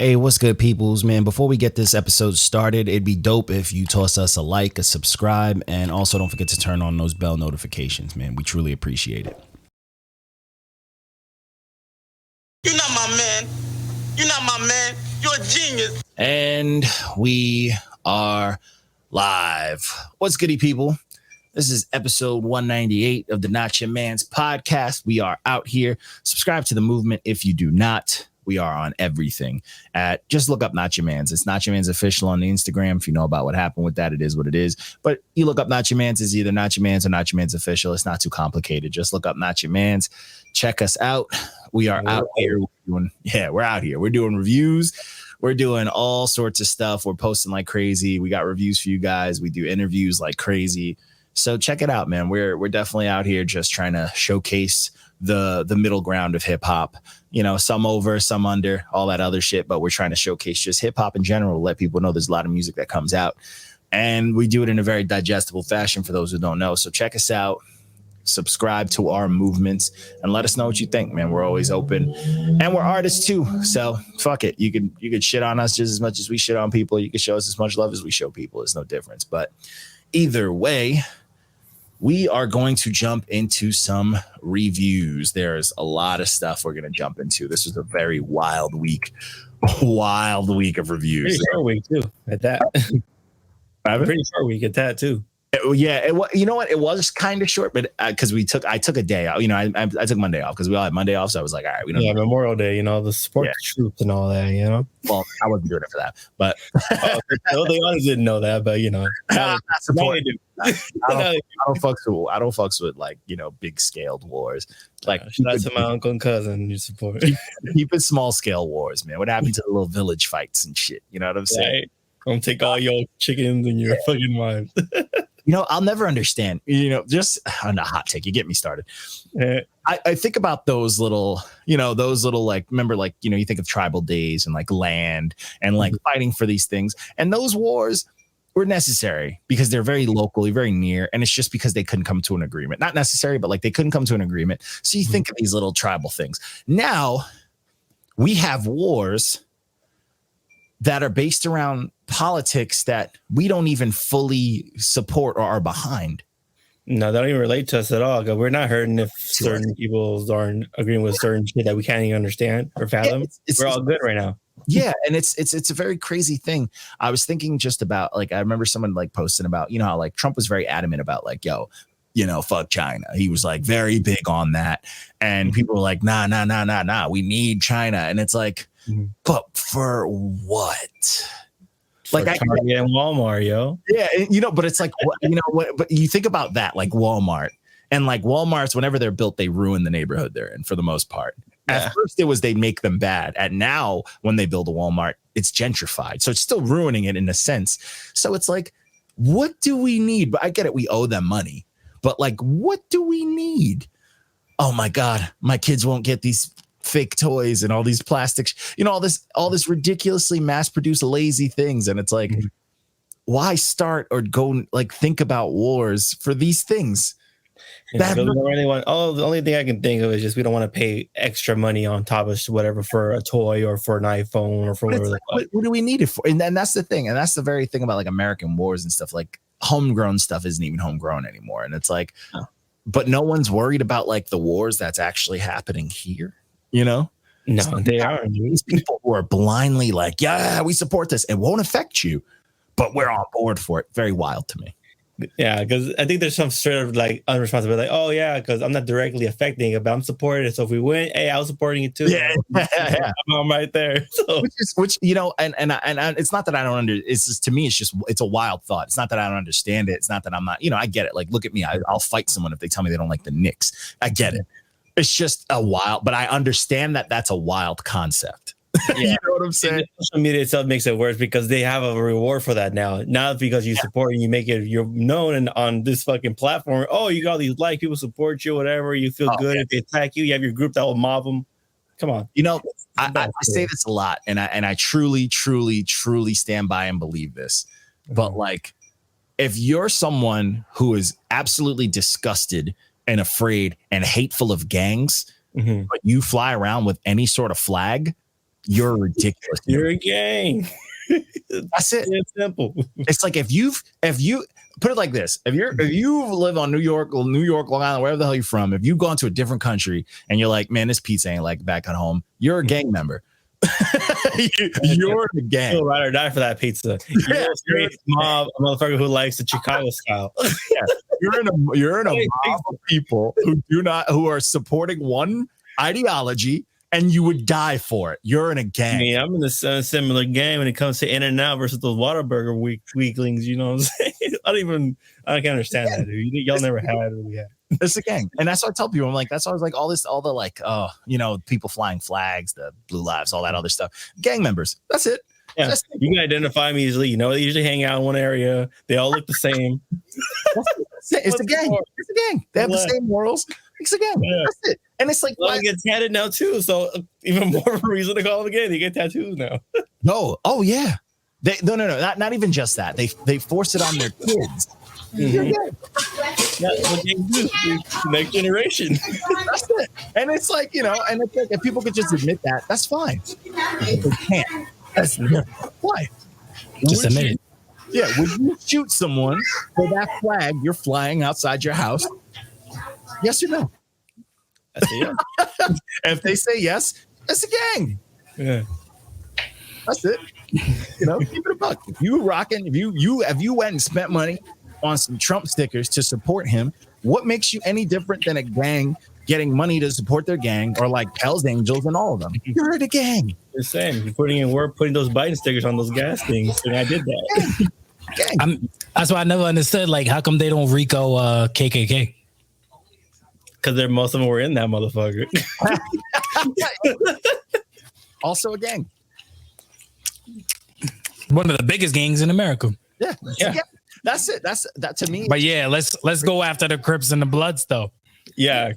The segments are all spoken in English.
Hey, what's good, peoples, man? Before we get this episode started, it'd be dope if you toss us a like, a subscribe, and also don't forget to turn on those bell notifications, man. We truly appreciate it. You're not my man. You're not my man. You're a genius. And we are live. What's goody, people? This is episode 198 of the NotYamanz podcast. We are out here. Subscribe to the movement if you do not. We are on everything. Just look up NotYamanz. It's NotYamanz official on the Instagram. If you know about what happened with that, it is what it is. But you look up NotYamanz, is either NotYamanz or NotYamanz official. It's not too complicated. Just look up NotYamanz. Check us out. We are out here. We're out here. We're doing reviews. We're doing all sorts of stuff. We're posting like crazy. We got reviews for you guys. We do interviews like crazy. So check it out, man. We're definitely out here just trying to showcase the middle ground of hip hop. You know, some over, some under, all that other shit. But we're trying to showcase just hip hop in general, let people know there's a lot of music that comes out. And we do it in a very digestible fashion for those who don't know. So check us out. Subscribe to our movements and let us know what you think, man. We're always open, and we're artists too. So fuck it. You could shit on us just as much as we shit on people. You can show us as much love as we show people. It's no difference. But either way, we are going to jump into some reviews. There's a lot of stuff we're going to jump into. This was a very wild week of reviews. Pretty short week too. At that, pretty short week at that too. You know what? It was kind of short, but because I took a day out. You know, I took Monday off because we all had Monday off. So I was like, all right, we don't. Yeah, Memorial Day. You know, the support the troops and all that. You know. Well, I wasn't doing it for that, but they honestly didn't know that. But you know, I don't fucks with like, you know, big scaled wars. Like shout out to my uncle and cousin you support. Keep it small scale wars, man. What happened to the little village fights and shit? You know what I'm saying? Right. Gonna take all your chickens and your fucking wives. You know, I'll never understand, you know, just on a hot take, you get me started. I think about those little, like, remember, like, you know, you think of tribal days and like land and like fighting for these things. And those wars were necessary because they're very locally, very near. And it's just because they couldn't come to an agreement. Not necessary, but like they couldn't come to an agreement. So you think of these little tribal things. Now we have wars that are based around politics that we don't even fully support or are behind. No, they don't even relate to us at all. Because we're not hurting if certain people aren't agreeing with certain shit that we can't even understand or fathom. We're all good right now. Yeah, and it's a very crazy thing. I was thinking just about, like, I remember someone like posting about, you know, how like Trump was very adamant about like, yo, you know, fuck China. He was like very big on that. And people were like, nah, we need China. And it's like, but for what? Like Target and Walmart, yo. Yeah, you know, but it's like, you know what? But you think about that, like Walmart, and like Walmart's, whenever they're built, they ruin the neighborhood they're in for the most part. Yeah. At first, it was they make them bad, and now when they build a Walmart, it's gentrified, so it's still ruining it in a sense. So it's like, what do we need? But I get it, we owe them money, but like, what do we need? Oh my God, my kids won't get these fake toys and all these plastics, you know, all this ridiculously mass-produced lazy things. And it's like, why start or go like think about wars for these things? Yeah, the only thing I can think of is just we don't want to pay extra money on top of whatever for a toy or for an iPhone or for whatever. Like, what do we need it for? And then that's the thing. And that's the very thing about like American wars and stuff. Like homegrown stuff isn't even homegrown anymore. And it's like, but no one's worried about like the wars that's actually happening here. You know, no, they are. These people who are blindly like, yeah, we support this. It won't affect you, but we're on board for it. Very wild to me. Yeah, because I think there's some sort of like unresponsibility. Like, oh yeah, because I'm not directly affecting it, but I'm supporting it. So if we win, hey, I was supporting it too. Yeah. I'm right there. So. Which you know, and it's not that I don't it's just, to me, it's a wild thought. It's not that I don't understand it. It's not that I'm not, you know, I get it. Like, look at me. I'll fight someone if they tell me they don't like the Knicks. I get it. It's just a wild, but I understand that that's a wild concept. Yeah. You know what I'm saying? Social media itself makes it worse because they have a reward for that now. Not because you support and you make it, you're known and on this fucking platform. Oh, you got all these likes, people support you, whatever. You feel good. If they attack you, you have your group that will mob them. Come on. You know, I say this a lot, and I truly stand by and believe this. But like, if you're someone who is absolutely disgusted and afraid and hateful of gangs, but you fly around with any sort of flag, you're ridiculous. You're a gang. That's it. It's simple. It's like if you put it like this, if you live on New York, Long Island, wherever the hell you're from, if you go into a different country and you're like, man, this pizza ain't like back at home, you're a gang member. You're the gang. You'll ride or die for that pizza. You're a straight mob, a motherfucker who likes the Chicago style. Yeah. You're in a mob of people who are supporting one ideology, and you would die for it. You're in a gang. I mean, I'm in a similar game when it comes to In-N-Out versus those Whataburger weaklings. You know what I'm saying? I can't understand that. Dude. Y'all never had what we had. It's a gang. And that's what I tell people. I'm like, that's always like all the like, people flying flags, the blue lives, all that other stuff. Gang members. That's it. Yeah. That's you can identify them easily. You know, they usually hang out in one area. They all look the same. It's a gang. It's a gang. They have the same morals. It's a gang. Yeah. That's it. And it's like, they get tatted now too. So even more of a reason to call them a gang. They get tattoos now. No. Oh yeah. No. Not even just that. They force it on their kids. Mm-hmm. That's what they do. Next generation. That's it. And it's like, and it's like, if people could just admit that, that's fine. If they can't. That's why. Just admit it. Yeah. Would you shoot someone for that flag you're flying outside your house? Yes or no? Yeah. If they say yes, it's a gang. Yeah. That's it. Keep it a buck. If you went and spent money on some Trump stickers to support him, what makes you any different than a gang getting money to support their gang, or like Hell's Angels and all of them? You're the gang. The same. You're putting in work, putting those Biden stickers on those gas things, and I did that. That's why I never understood. Like, how come they don't RICO KKK? Because most of them were in that motherfucker. Also a gang. One of the biggest gangs in America. Yeah. That's it. That's that to me. But yeah, let's go after the Crips and the Bloods though. Yeah.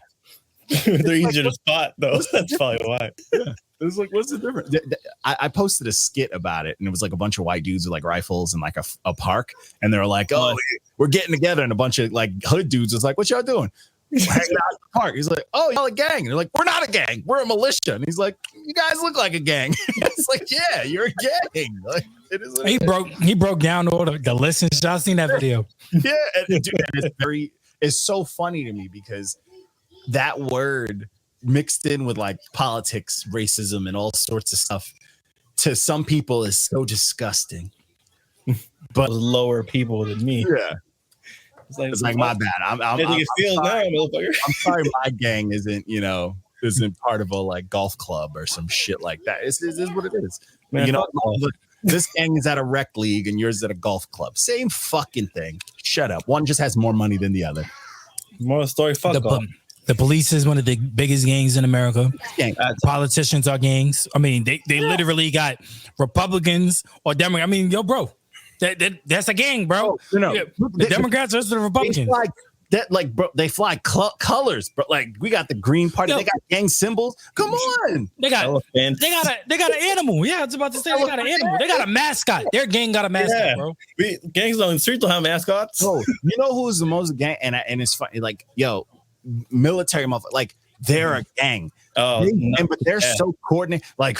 They're easier to spot though. That's probably why. Yeah. It was like, what's the difference? I posted a skit about it, and it was like a bunch of white dudes with like rifles in like a park, and they're like, "Oh, we're getting together," and a bunch of like hood dudes was like, "What y'all doing?" Hanging out in the park. He's like, "Oh, y'all a gang?" And they're like, "We're not a gang. We're a militia." And he's like, "You guys look like a gang." It's like, yeah, you're a gang. Like, it is. He broke down all the listens. Y'all seen that video? Yeah, and dude, it's so funny to me because that word mixed in with like politics, racism, and all sorts of stuff to some people is so disgusting. But lower people than me. Yeah. It's like my bad. I'm sorry my gang isn't part of a like golf club or some shit like that. It is what it is. Man, this gang is at a rec league and yours is at a golf club. Same fucking thing. Shut up. One just has more money than the other. More story. Fuck off. The police is one of the biggest gangs in America. Politicians are gangs. I mean, they literally got Republicans or Democrats. I mean, yo, bro, that's a gang, bro. The Democrats versus the Republicans. Bro, they fly colors, but like we got the Green Party. They got gang symbols. Come on, they got an animal. Yeah, I was about to say they got an animal. They got a mascot. Their gang got a mascot, bro. Gangs on the street don't have mascots. Bro, you know who's the most gang? And it's funny. Like, yo, military motherfucker. Like, they're a gang. Oh, but they're so coordinated. Like,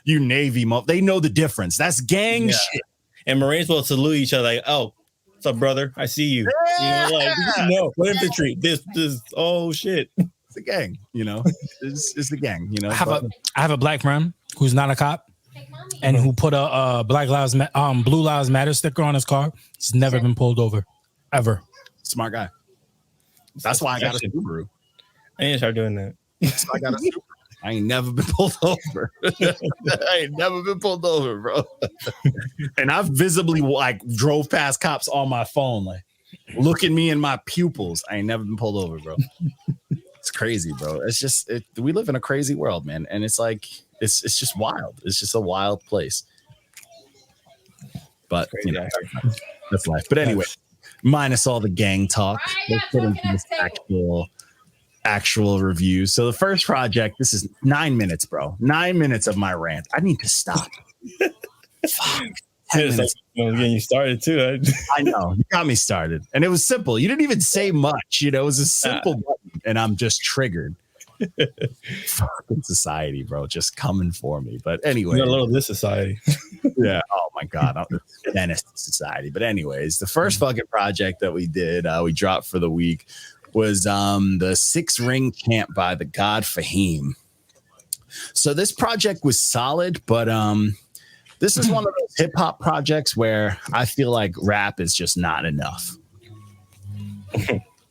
you Navy mother. They know the difference. That's gang shit. And Marines will salute each other like, "Oh, what's up, brother? I see you." Yeah. What infantry? This. Oh shit! It's a gang. It's the gang. I have a black friend who's not a cop, and who put a Blue Lives Matter sticker on his car. He's never been pulled over, ever. Smart guy. That's why I got a Subaru. I need to start doing that. That's why I got a Subaru. I ain't never been pulled over. Bro. And I've visibly like drove past cops on my phone, like look at me in my pupils. I ain't never been pulled over, bro. It's crazy, bro. It's just we live in a crazy world, man. And it's like it's just wild. It's just a wild place. But that's life. But anyway, minus all the gang talk, let's get into this actual review. So the first project, this is 9 minutes, bro. 9 minutes of my rant. I need to stop. Fuck. 10 minutes. Getting you started too. I know. You got me started. And it was simple. You didn't even say much. It was a simple button, and I'm just triggered. Fucking society, bro, just coming for me. But anyway, a little this society. Yeah. Oh my God. Menace to society. But anyways, the first fucking project that we did, we dropped for the week was the 6-ring chant by the god Fahim. So this project was solid, but this is one of those hip hop projects where I feel like rap is just not enough.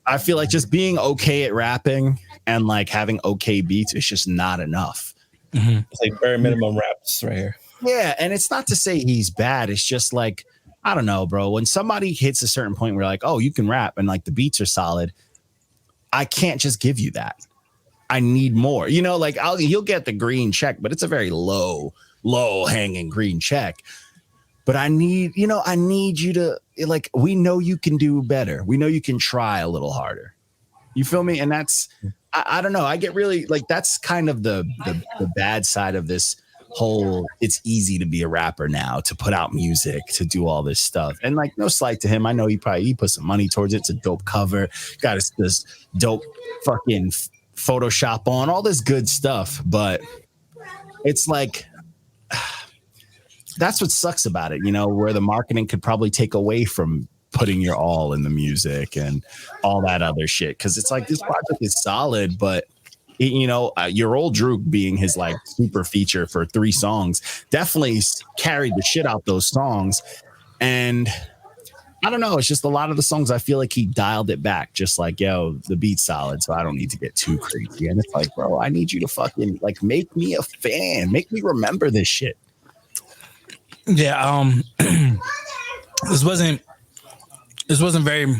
I feel like just being okay at rapping and like having okay beats is just not enough. It's like bare minimum raps right here. Yeah, and it's not to say he's bad. It's just like, I don't know, bro. When somebody hits a certain point where like, oh, you can rap and like the beats are solid, I can't just give you that. I need more. You know, like you'll get the green check, but it's a very low hanging green check. But I need you to, like, we know you can do better. We know you can try a little harder. You feel me? And that's, I don't know. I get really like, that's kind of the bad side of this whole, it's easy to be a rapper now, to put out music, to do all this stuff. And like, no slight to him. I know he put some money towards it. It's a dope cover. Got this dope fucking Photoshop on, all this good stuff. But it's like, that's what sucks about it, you know, where the marketing could probably take away from putting your all in the music and all that other shit. Cause it's like, this project is solid, but your old Droog being his like super feature for 3 songs definitely carried the shit out those songs. And I don't know, it's just a lot of the songs I feel like he dialed it back, just like, yo, the beat's solid, so I don't need to get too crazy. And it's like, bro, I need you to fucking like make me a fan, make me remember this shit. Yeah, this wasn't very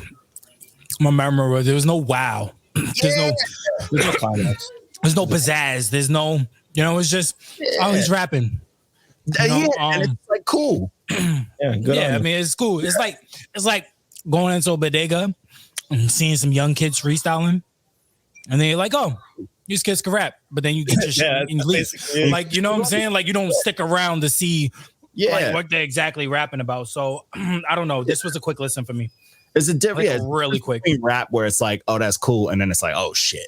memorable. There was no wow. There's no climax. There's no pizzazz. There's no, it's just, oh, he's rapping. And it's like cool. Good. Yeah, I mean, it's cool. It's like going into a bodega and seeing some young kids freestyling, and then you're like, oh, these kids can rap, but then you get your shit and you leave. Like, you know what I'm saying? Like, you don't stick around to see like what they're exactly rapping about. So I don't know. This was a quick listen for me. It's a different, like really quick rap where it's like, oh, that's cool, and then it's like, oh shit.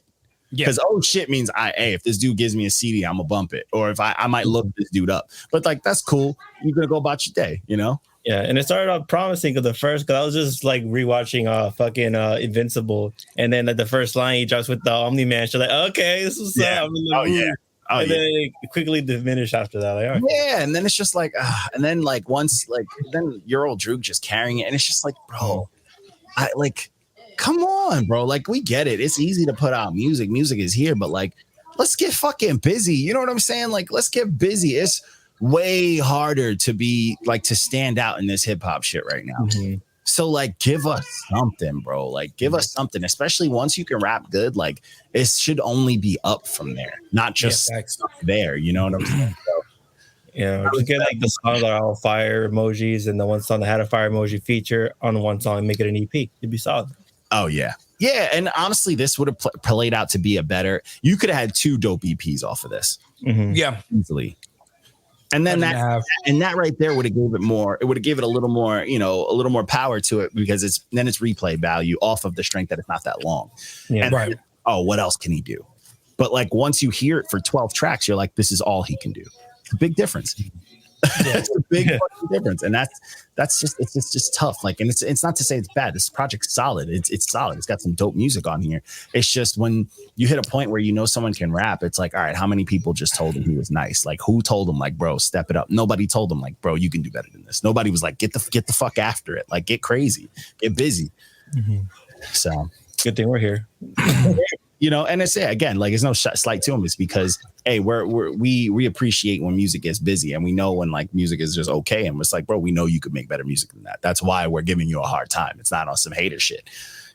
Because oh shit means if this dude gives me a CD, I'm gonna bump it, or if I might look this dude up. But like, that's cool. You're gonna go about your day, you know. Yeah, and it started off promising because I was just like rewatching fucking Invincible, and then at the first line he drops with the Omni Man. She's like, okay, this is then it quickly diminished after that. Like, yeah, and then it's just like, and then like once like then your old Droog just carrying it, and it's just like, bro, I like. Come on, bro. Like, we get it. It's easy to put out music. Music is here, but like, let's get fucking busy. You know what I'm saying? Like, let's get busy. It's way harder to be like to stand out in this hip hop shit right now. Mm-hmm. So like, give us something, bro. Like, give us something, especially once you can rap good. Like, it should only be up from there, not just there. You know what I'm saying? So, yeah, just get like the songs that are all fire emojis and the one song that had a fire emoji feature on one song and make it an EP. It'd be solid. Oh, yeah. Yeah. And honestly, this would have played out to be you could have had 2 dope EPs off of this. Mm-hmm. Yeah. Easily. And then that right there would have gave it more. It would have given it a little more, a little more power to it because it's replay value off of the strength that it's not that long. Yeah. And right. What else can he do? But like once you hear it for 12 tracks, you're like, this is all he can do. It's a big difference. It's a big fucking difference, and that's just tough. Like, and it's not to say it's bad. This project's solid. It's solid. It's got some dope music on here. It's just when you hit a point where someone can rap, it's like, all right, how many people just told him he was nice? Like, who told him, like, bro, step it up? Nobody told him, like, bro, you can do better than this. Nobody was like, get the fuck after it. Like, get crazy, get busy. Mm-hmm. So good thing we're here. And it's again, like, it's no slight to him. It's because, hey, we appreciate when music gets busy, and we know when like music is just okay, and it's like, bro, we know you could make better music than that. That's why we're giving you a hard time. It's not on some hater shit.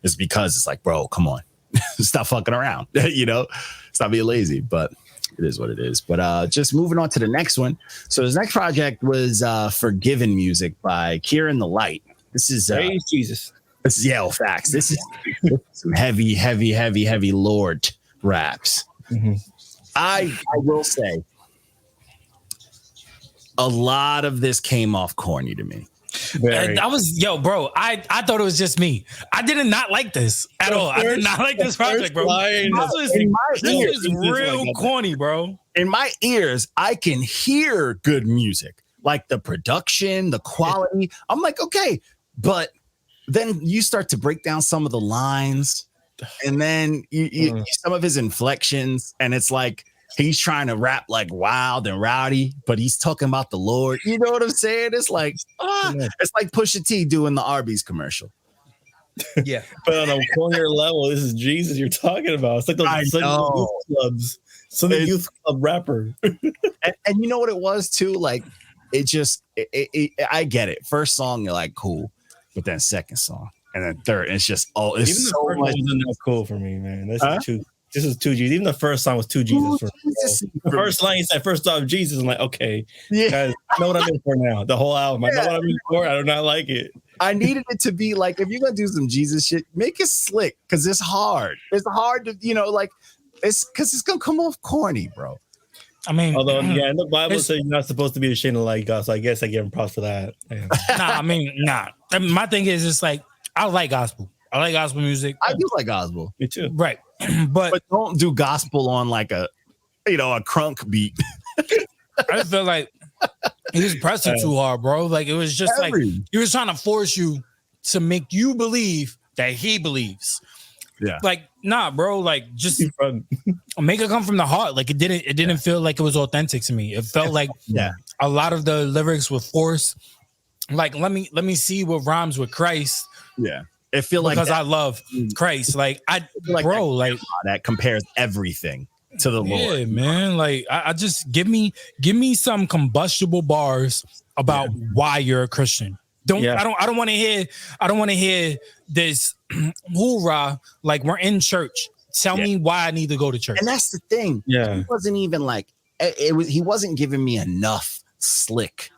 It's because it's like, bro, come on, stop fucking around. Stop being lazy. But it is what it is. But just moving on to the next one. So this next project was Forgiven music by Keiran the Light. This is praise Jesus. This is facts. This is some heavy Lord raps. Mm-hmm. I will say a lot of this came off corny to me. I was, bro. I thought it was just me. I did not like this at all. I did not like this project, bro. This is real corny, bro. In my ears, I can hear good music, like the production, the quality. I'm like, okay, but then you start to break down some of the lines, and then you some of his inflections, and it's like he's trying to rap like wild and rowdy, but he's talking about the Lord. You know what I'm saying? It's like it's like Pusha T doing the Arby's commercial. Yeah, but on a corner level, this is Jesus you're talking about. It's like those youth clubs, some youth club rapper. and you know what it was too? Like it just, I get it. First song, you're like cool, but then second song, and then third, it's just it's even so the much. wasn't that cool for me, man. This is 2 G's. Even the first song was 2 Jesus. The first line he said, "First off, Jesus." I'm like, okay, guys, I know what I'm in for now. The whole album, I know what I'm in for. I do not like it. I needed it to be like, if you're gonna do some Jesus shit, make it slick, because it's hard. It's hard to, it's because it's gonna come off corny, bro. I mean, although in the Bible says you're not supposed to be ashamed of like God, so I guess I give him props for that. Nah. My thing is, it's like I like gospel. I like gospel music. I do like gospel. Me too. Right, but don't do gospel on like a crunk beat. I just feel like he was pressing too hard, bro. Like it was just like he was trying to force you to make you believe that he believes. Yeah. Like, nah, bro. Like, just make it come from the heart. Like it didn't feel like it was authentic to me. It felt like a lot of the lyrics were forced. Like, let me see what rhymes with Christ. Yeah. It feel like because I love Christ. Like that compares everything to the Lord. Yeah, man. Like I just give me some combustible bars about why you're a Christian. I don't want to hear this hoorah like we're in church. Tell me why I need to go to church. And that's the thing. Yeah. He wasn't even like he wasn't giving me enough slick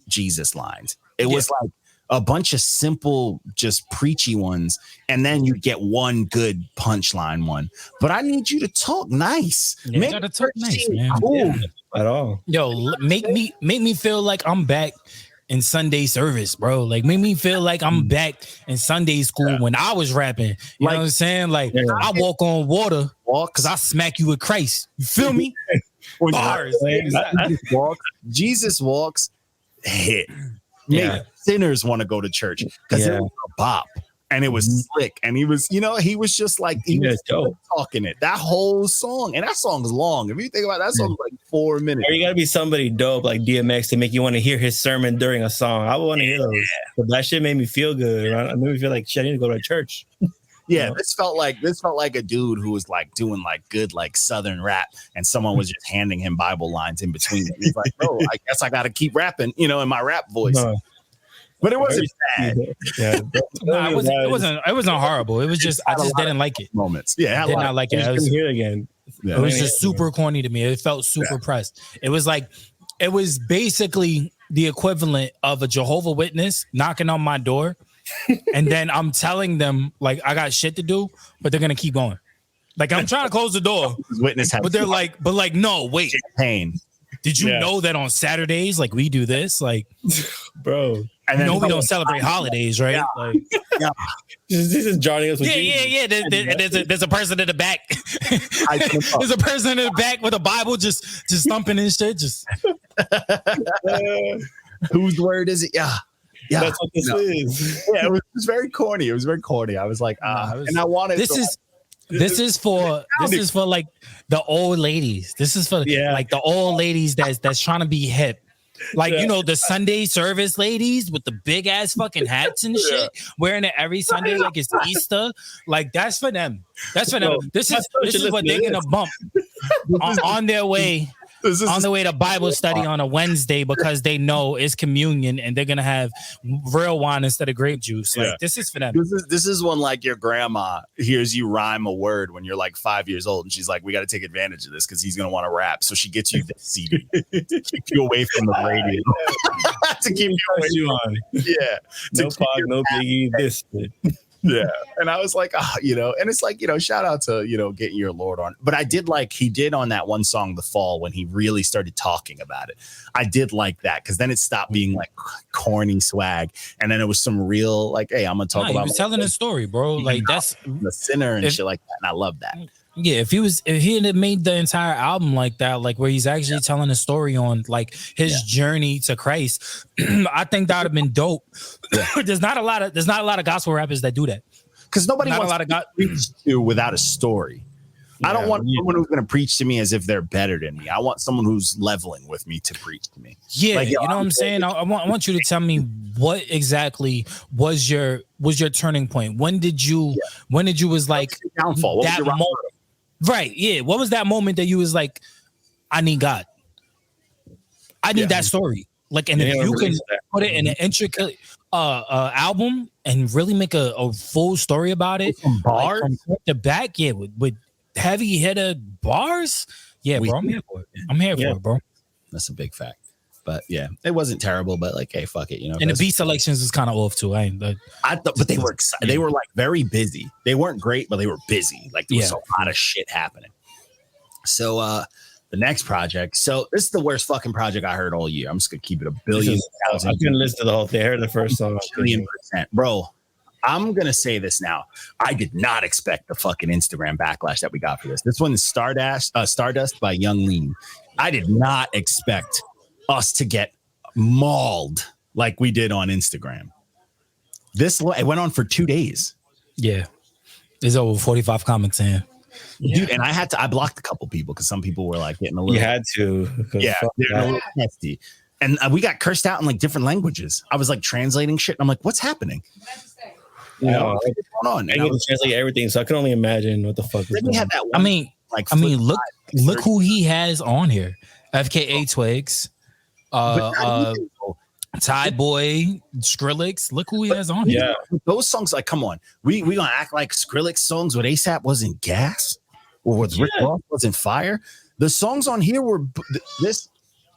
Jesus lines. It was like a bunch of simple, just preachy ones, and then you get one good punchline one. But I need you to talk nice. Yeah, make gotta talk nice, man. Cool. At all. Yo, make me feel like I'm back in Sunday service, bro. Like make me feel like I'm back in Sunday school when I was rapping. You know what I'm saying? Like I walk on water because I smack you with Christ. You feel me? Bars. Jesus walks. Hit. Yeah. Sinners want to go to church because it was a bop and it was slick, and he was just like he was talking it that whole song, and that song is long. If you think about it, that song is like 4 minutes. Or you gotta be somebody dope like DMX to make you want to hear his sermon during a song. I want to hear those. But that shit made me feel good. It made me feel like shit, I need to go to church. Yeah, this felt like a dude who was like doing like good like Southern rap, and someone was just handing him Bible lines in between. He's like, "Oh, I guess I got to keep rapping, in my rap voice." But it wasn't bad. Yeah, it wasn't horrible. It was just I just didn't like it. Moments, yeah, I did not like it. I was here again. It was just super corny to me. It felt super pressed. It was like it was basically the equivalent of a Jehovah's Witness knocking on my door. And then I'm telling them like I got shit to do, but they're gonna keep going. Like I'm trying to close the door, but they're like, no, wait. Champagne. Did you know that on Saturdays, like we do this, like, bro? And then we don't celebrate holidays, right? Like, this is joining us. With There's a person in the back. There's a person in the back with a Bible, just thumping and shit. Just whose word is it? Yeah, that's what this is. Yeah, it was very corny. It was very corny. I was like, and I wanted this is for like the old ladies. This is for like the old ladies that's trying to be hip. Like, the Sunday service ladies with the big ass fucking hats and shit, wearing it every Sunday like it's Easter. Like that's for them. That's for them. This is what they're gonna bump on their way. On the way to Bible study on a Wednesday because they know it's communion and they're gonna have real wine instead of grape juice. Like this is for them. This is when like your grandma hears you rhyme a word when you're like 5 years old, and she's like, "We got to take advantage of this because he's gonna want to rap." So she gets you the CD, keep you away from the radio, to keep you away on. Yeah, no Pog, no Biggie. This. Yeah. And I was like, and it's like, shout out to, getting your Lord on. But I did like he did on that one song, The Fall, when he really started talking about it. I did like that because then it stopped being like corny swag. And then it was some real like, hey, I'm going to talk about. He was telling a story, bro. Like that's the sinner and shit like that. And I love that. Yeah, if he had made the entire album like that, like where he's actually telling a story on like his journey to Christ, I think that would have been dope. There's not a lot of gospel rappers that do that because nobody wants to preach to without a story. I don't want someone who's going to preach to me as if they're better than me. I want someone who's leveling with me to preach to me. Yeah, like, you know what I'm saying? I want you to tell me what exactly was your turning point. When did you was like downfall? What was your moment? Right, yeah. What was that moment that you was like, I need God? I need that story. Like, and if you can put it in an intricate album and really make a full story about it, bars, like, from front to back, with heavy hitter bars, bro, I'm here for it. I'm here for it, bro. That's a big fact. But yeah, it wasn't terrible. But like, hey, fuck it, And the beat selections is kind of off too. I thought, but they were excited. They were like very busy. They weren't great, but they were busy. Like there was a lot of shit happening. So the next project. So this is the worst fucking project I heard all year. I'm just gonna keep it a billion. I couldn't listen to the whole thing. I heard the first song. %. Bro, I'm gonna say this now. I did not expect the fucking Instagram backlash that we got for this. This one is Stardust by Young Lean. I did not expect us to get mauled like we did on Instagram. It went on for 2 days. Yeah, there's over 45 comments in. Dude, and I blocked a couple people because some people were like getting a little. You had to, they're a little nasty, and we got cursed out in like different languages. I was like translating shit. And I'm like, what's happening? What's going on? I need to translate everything, so I can only imagine what the fuck. Then we had that one, look who he has on here: FKA Twigs. Ty Boy, Skrillex. Look who he has on here. Yeah, those songs, like, come on, we gonna act like Skrillex songs with ASAP wasn't gas, or with Rick Ross wasn't fire. The songs on here were this.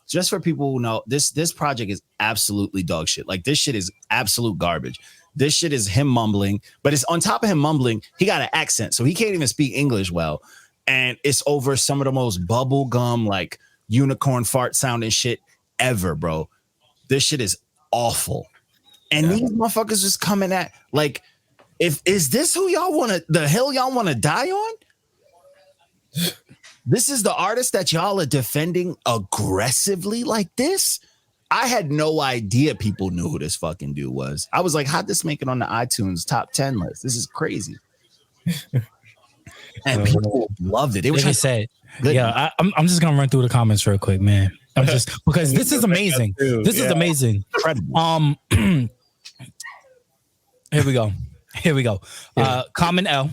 Just for people who know, this project is absolutely dog shit. Like this shit is absolute garbage. This shit is him mumbling, but it's on top of him mumbling, he got an accent, so he can't even speak English well, and it's over some of the most bubblegum like unicorn fart sounding shit ever, bro. This shit is awful. And these motherfuckers just coming at like, is this who y'all the hell y'all want to die on? This is the artist that y'all are defending aggressively like this? I had no idea people knew who this fucking dude was. I was like, how'd this make it on the iTunes top 10 list? This is crazy. And people loved it. It was like I said, I'm just gonna run through the comments real quick, man. I'm just because this is amazing. This is amazing. Incredible. Here we go. Common L.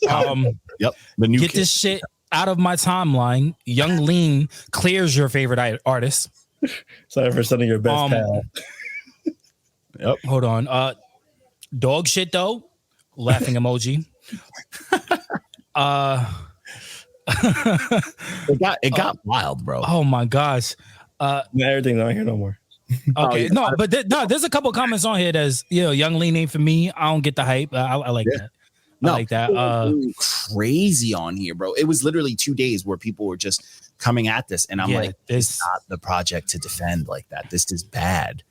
Yep. The new get this shit out of my timeline. Young Lean clears your favorite artist. Sorry for sending your best pal. Yep. Hold on. Dog shit though. Laughing emoji. It got wild, bro. Oh my gosh. Everything's not here no more. Okay, there's a couple of comments on here that's Young Lean ain't for me. I don't get the hype. I like that. I like that. Crazy on here, bro. It was literally 2 days where people were just coming at this, and I'm like, this is not the project to defend like that. This is bad.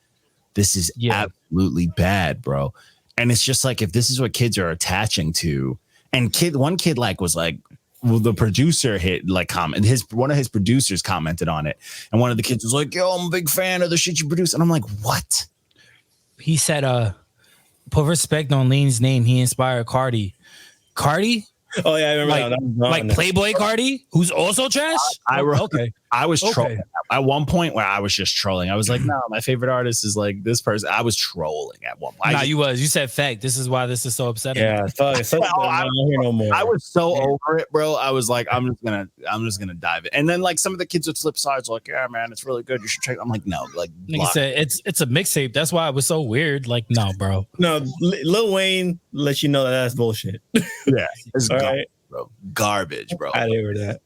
This is absolutely bad, bro. And it's just like, if this is what kids are attaching to, and one kid like was like, well, the producer one of his producers commented on it, and one of the kids was like, yo, I'm a big fan of the shit you produce. And I'm like, what? He said, put respect on Lean's name. He inspired Cardi. Oh yeah, I remember like Playboy Cardi, who's also trash. I was trolling at one point where I was just trolling. I was like, no, my favorite artist is like this person. I was trolling at one point. You said fact. This is why this is so upsetting. Yeah, I was so over it, bro. I was like, I'm just gonna dive it. And then like some of the kids with flip sides were like, yeah, man, it's really good. You should check. I'm like, no, like nigga said it's a mixtape. That's why it was so weird. Like, no, bro. No, Lil Wayne lets you know that's bullshit. Yeah, it's garbage, bro. I didn't hear that.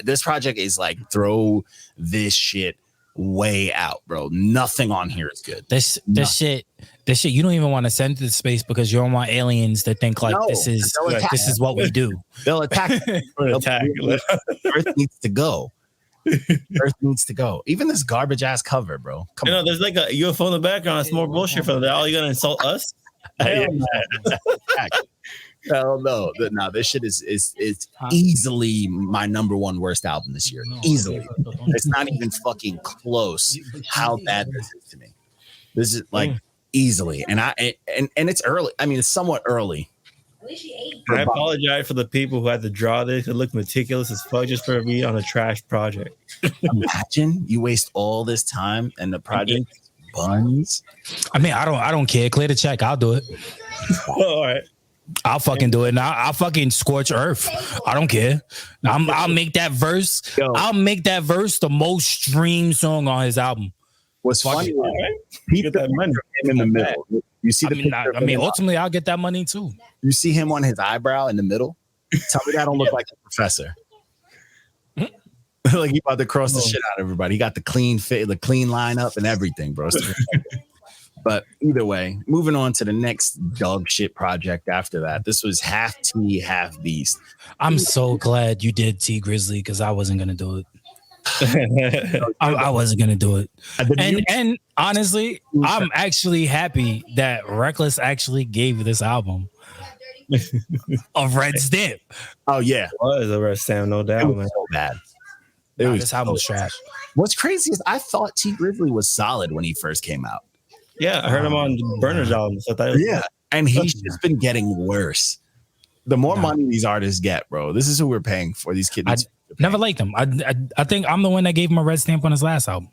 This project is like, throw this shit way out, bro. Nothing on here is good. This shit this shit, you don't even want to send to space because you don't want aliens to think like No, this is what we do. They'll attack. Earth needs to go. Earth needs to go. Even this garbage ass cover, bro. Come on. There's like a UFO in the background. It's more bullshit for that. Oh, you gonna insult us? Hell no. No, this shit is easily my number one worst album this year. Easily. It's not even fucking close how bad this is to me. This is like easily. And it's early. I mean, it's somewhat early. I apologize for the people who had to draw this. It looked meticulous as fuck just for me on a trash project. Imagine you waste all this time and the project buns. I mean, I don't care. Clear the check. I'll do it. All right. I'll fucking do it. Now I'll fucking scorch earth. I don't care. I'll make that verse. I'll make that verse the most streamed song on his album. What's funny? He put that money in the middle. You see I mean, ultimately, I'll get that money too. You see him on his eyebrow in the middle? Tell me that don't look like the professor. Like he about to cross the shit out of everybody. He got the clean fit, the clean lineup and everything, bro. But either way, moving on to the next dog shit project after that. This was half T, half Beast. I'm so glad you did T Grizzly because I wasn't gonna do it. I wasn't gonna do it. And honestly, I'm actually happy that Reckless actually gave this album a red stamp. Oh yeah, it was a red stamp, no doubt, man. So bad. This album was trash. What's crazy is I thought T Grizzly was solid when he first came out. Yeah, I heard him on Burner's album. So and he's just been getting worse. The more money these artists get, bro, this is who we're paying for. These kids. I never liked him. I think I'm the one that gave him a red stamp on his last album.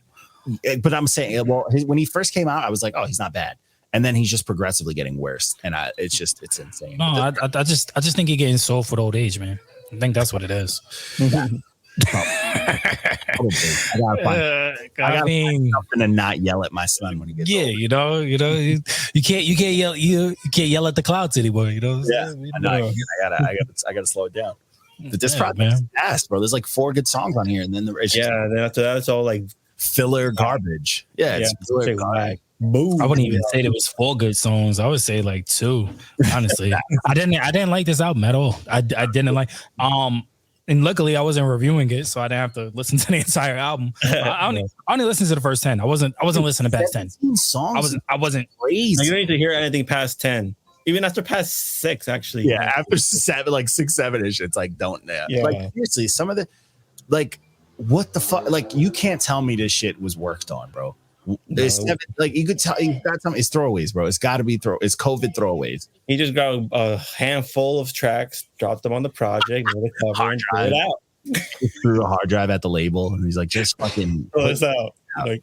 But I'm saying, well, when he first came out, I was like, oh, he's not bad. And then he's just progressively getting worse, and it's insane. No, I just think he's getting soft with old age, man. I think that's what it is. I gotta find something to not yell at my son when he gets older. You can't yell at the clouds anymore. I gotta slow it down. But this project is ass, bro. There's like 4 good songs on here, and then after that, it's all like filler garbage. It's filler garbage. Boom. I wouldn't even say there was 4 good songs. I would say like 2. Honestly, I didn't like this album at all. I didn't like. And luckily, I wasn't reviewing it, so I didn't have to listen to the entire album. I only listened to the first 10. I wasn't listening to past 10 songs. I wasn't crazy. You don't need to hear anything past 10. Even after past 6, actually. Yeah, after 7, like 6, 7-ish, it's like don't. Like seriously, some of the what the fuck? Like you can't tell me this shit was worked on, bro. There's like you could tell it's throwaways, bro. It's got to be it's COVID throwaways. He just got a handful of tracks, dropped them on the project, made a cover, and threw it out. Threw a hard drive at the label, and he's like, "Just fucking throw this out, like,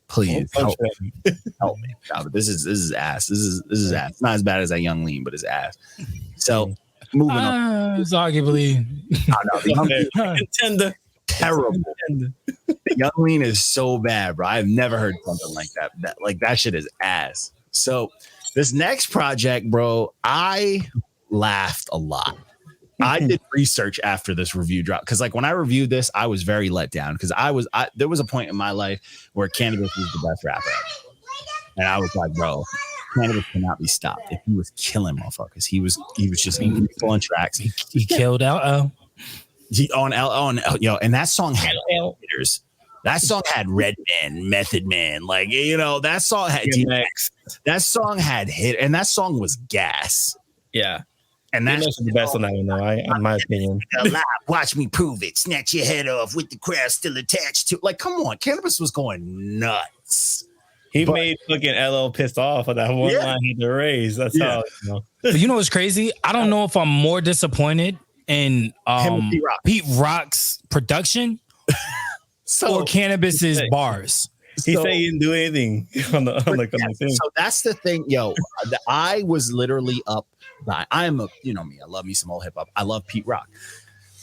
please help me." No, but this is ass. This is ass. It's not as bad as that Young Lean, but it's ass. So moving on, it's arguably contender. Terrible. The Young Lean is so bad, bro. I've never heard something like that. That shit is ass. So this next project, bro, I laughed a lot. I did research after this review drop because, like, when I reviewed this, I was very let down because there was a point in my life where Canibus was the best rapper ever. And I was like, bro, Canibus cannot be stopped. If he was killing motherfuckers, he was just pulling tracks. He killed out. On and that song had hitters. That song had Redman, Method Man, like that song had DMX. That song had hit, and that song was gas. Yeah, and that's the best on that one, though. In my opinion, watch me prove it. Snatch your head off with the crowd still attached to. Like, come on, Canibus was going nuts. He made fucking LL pissed off on that one line he had to raise. That's how. But you know what's crazy? I don't know if I'm more disappointed in Pete Rock's production or Canibus's bars. He said he didn't do anything on the thing. So that's the thing, I was literally up. I'm a, me, I love me some old hip hop. I love Pete Rock.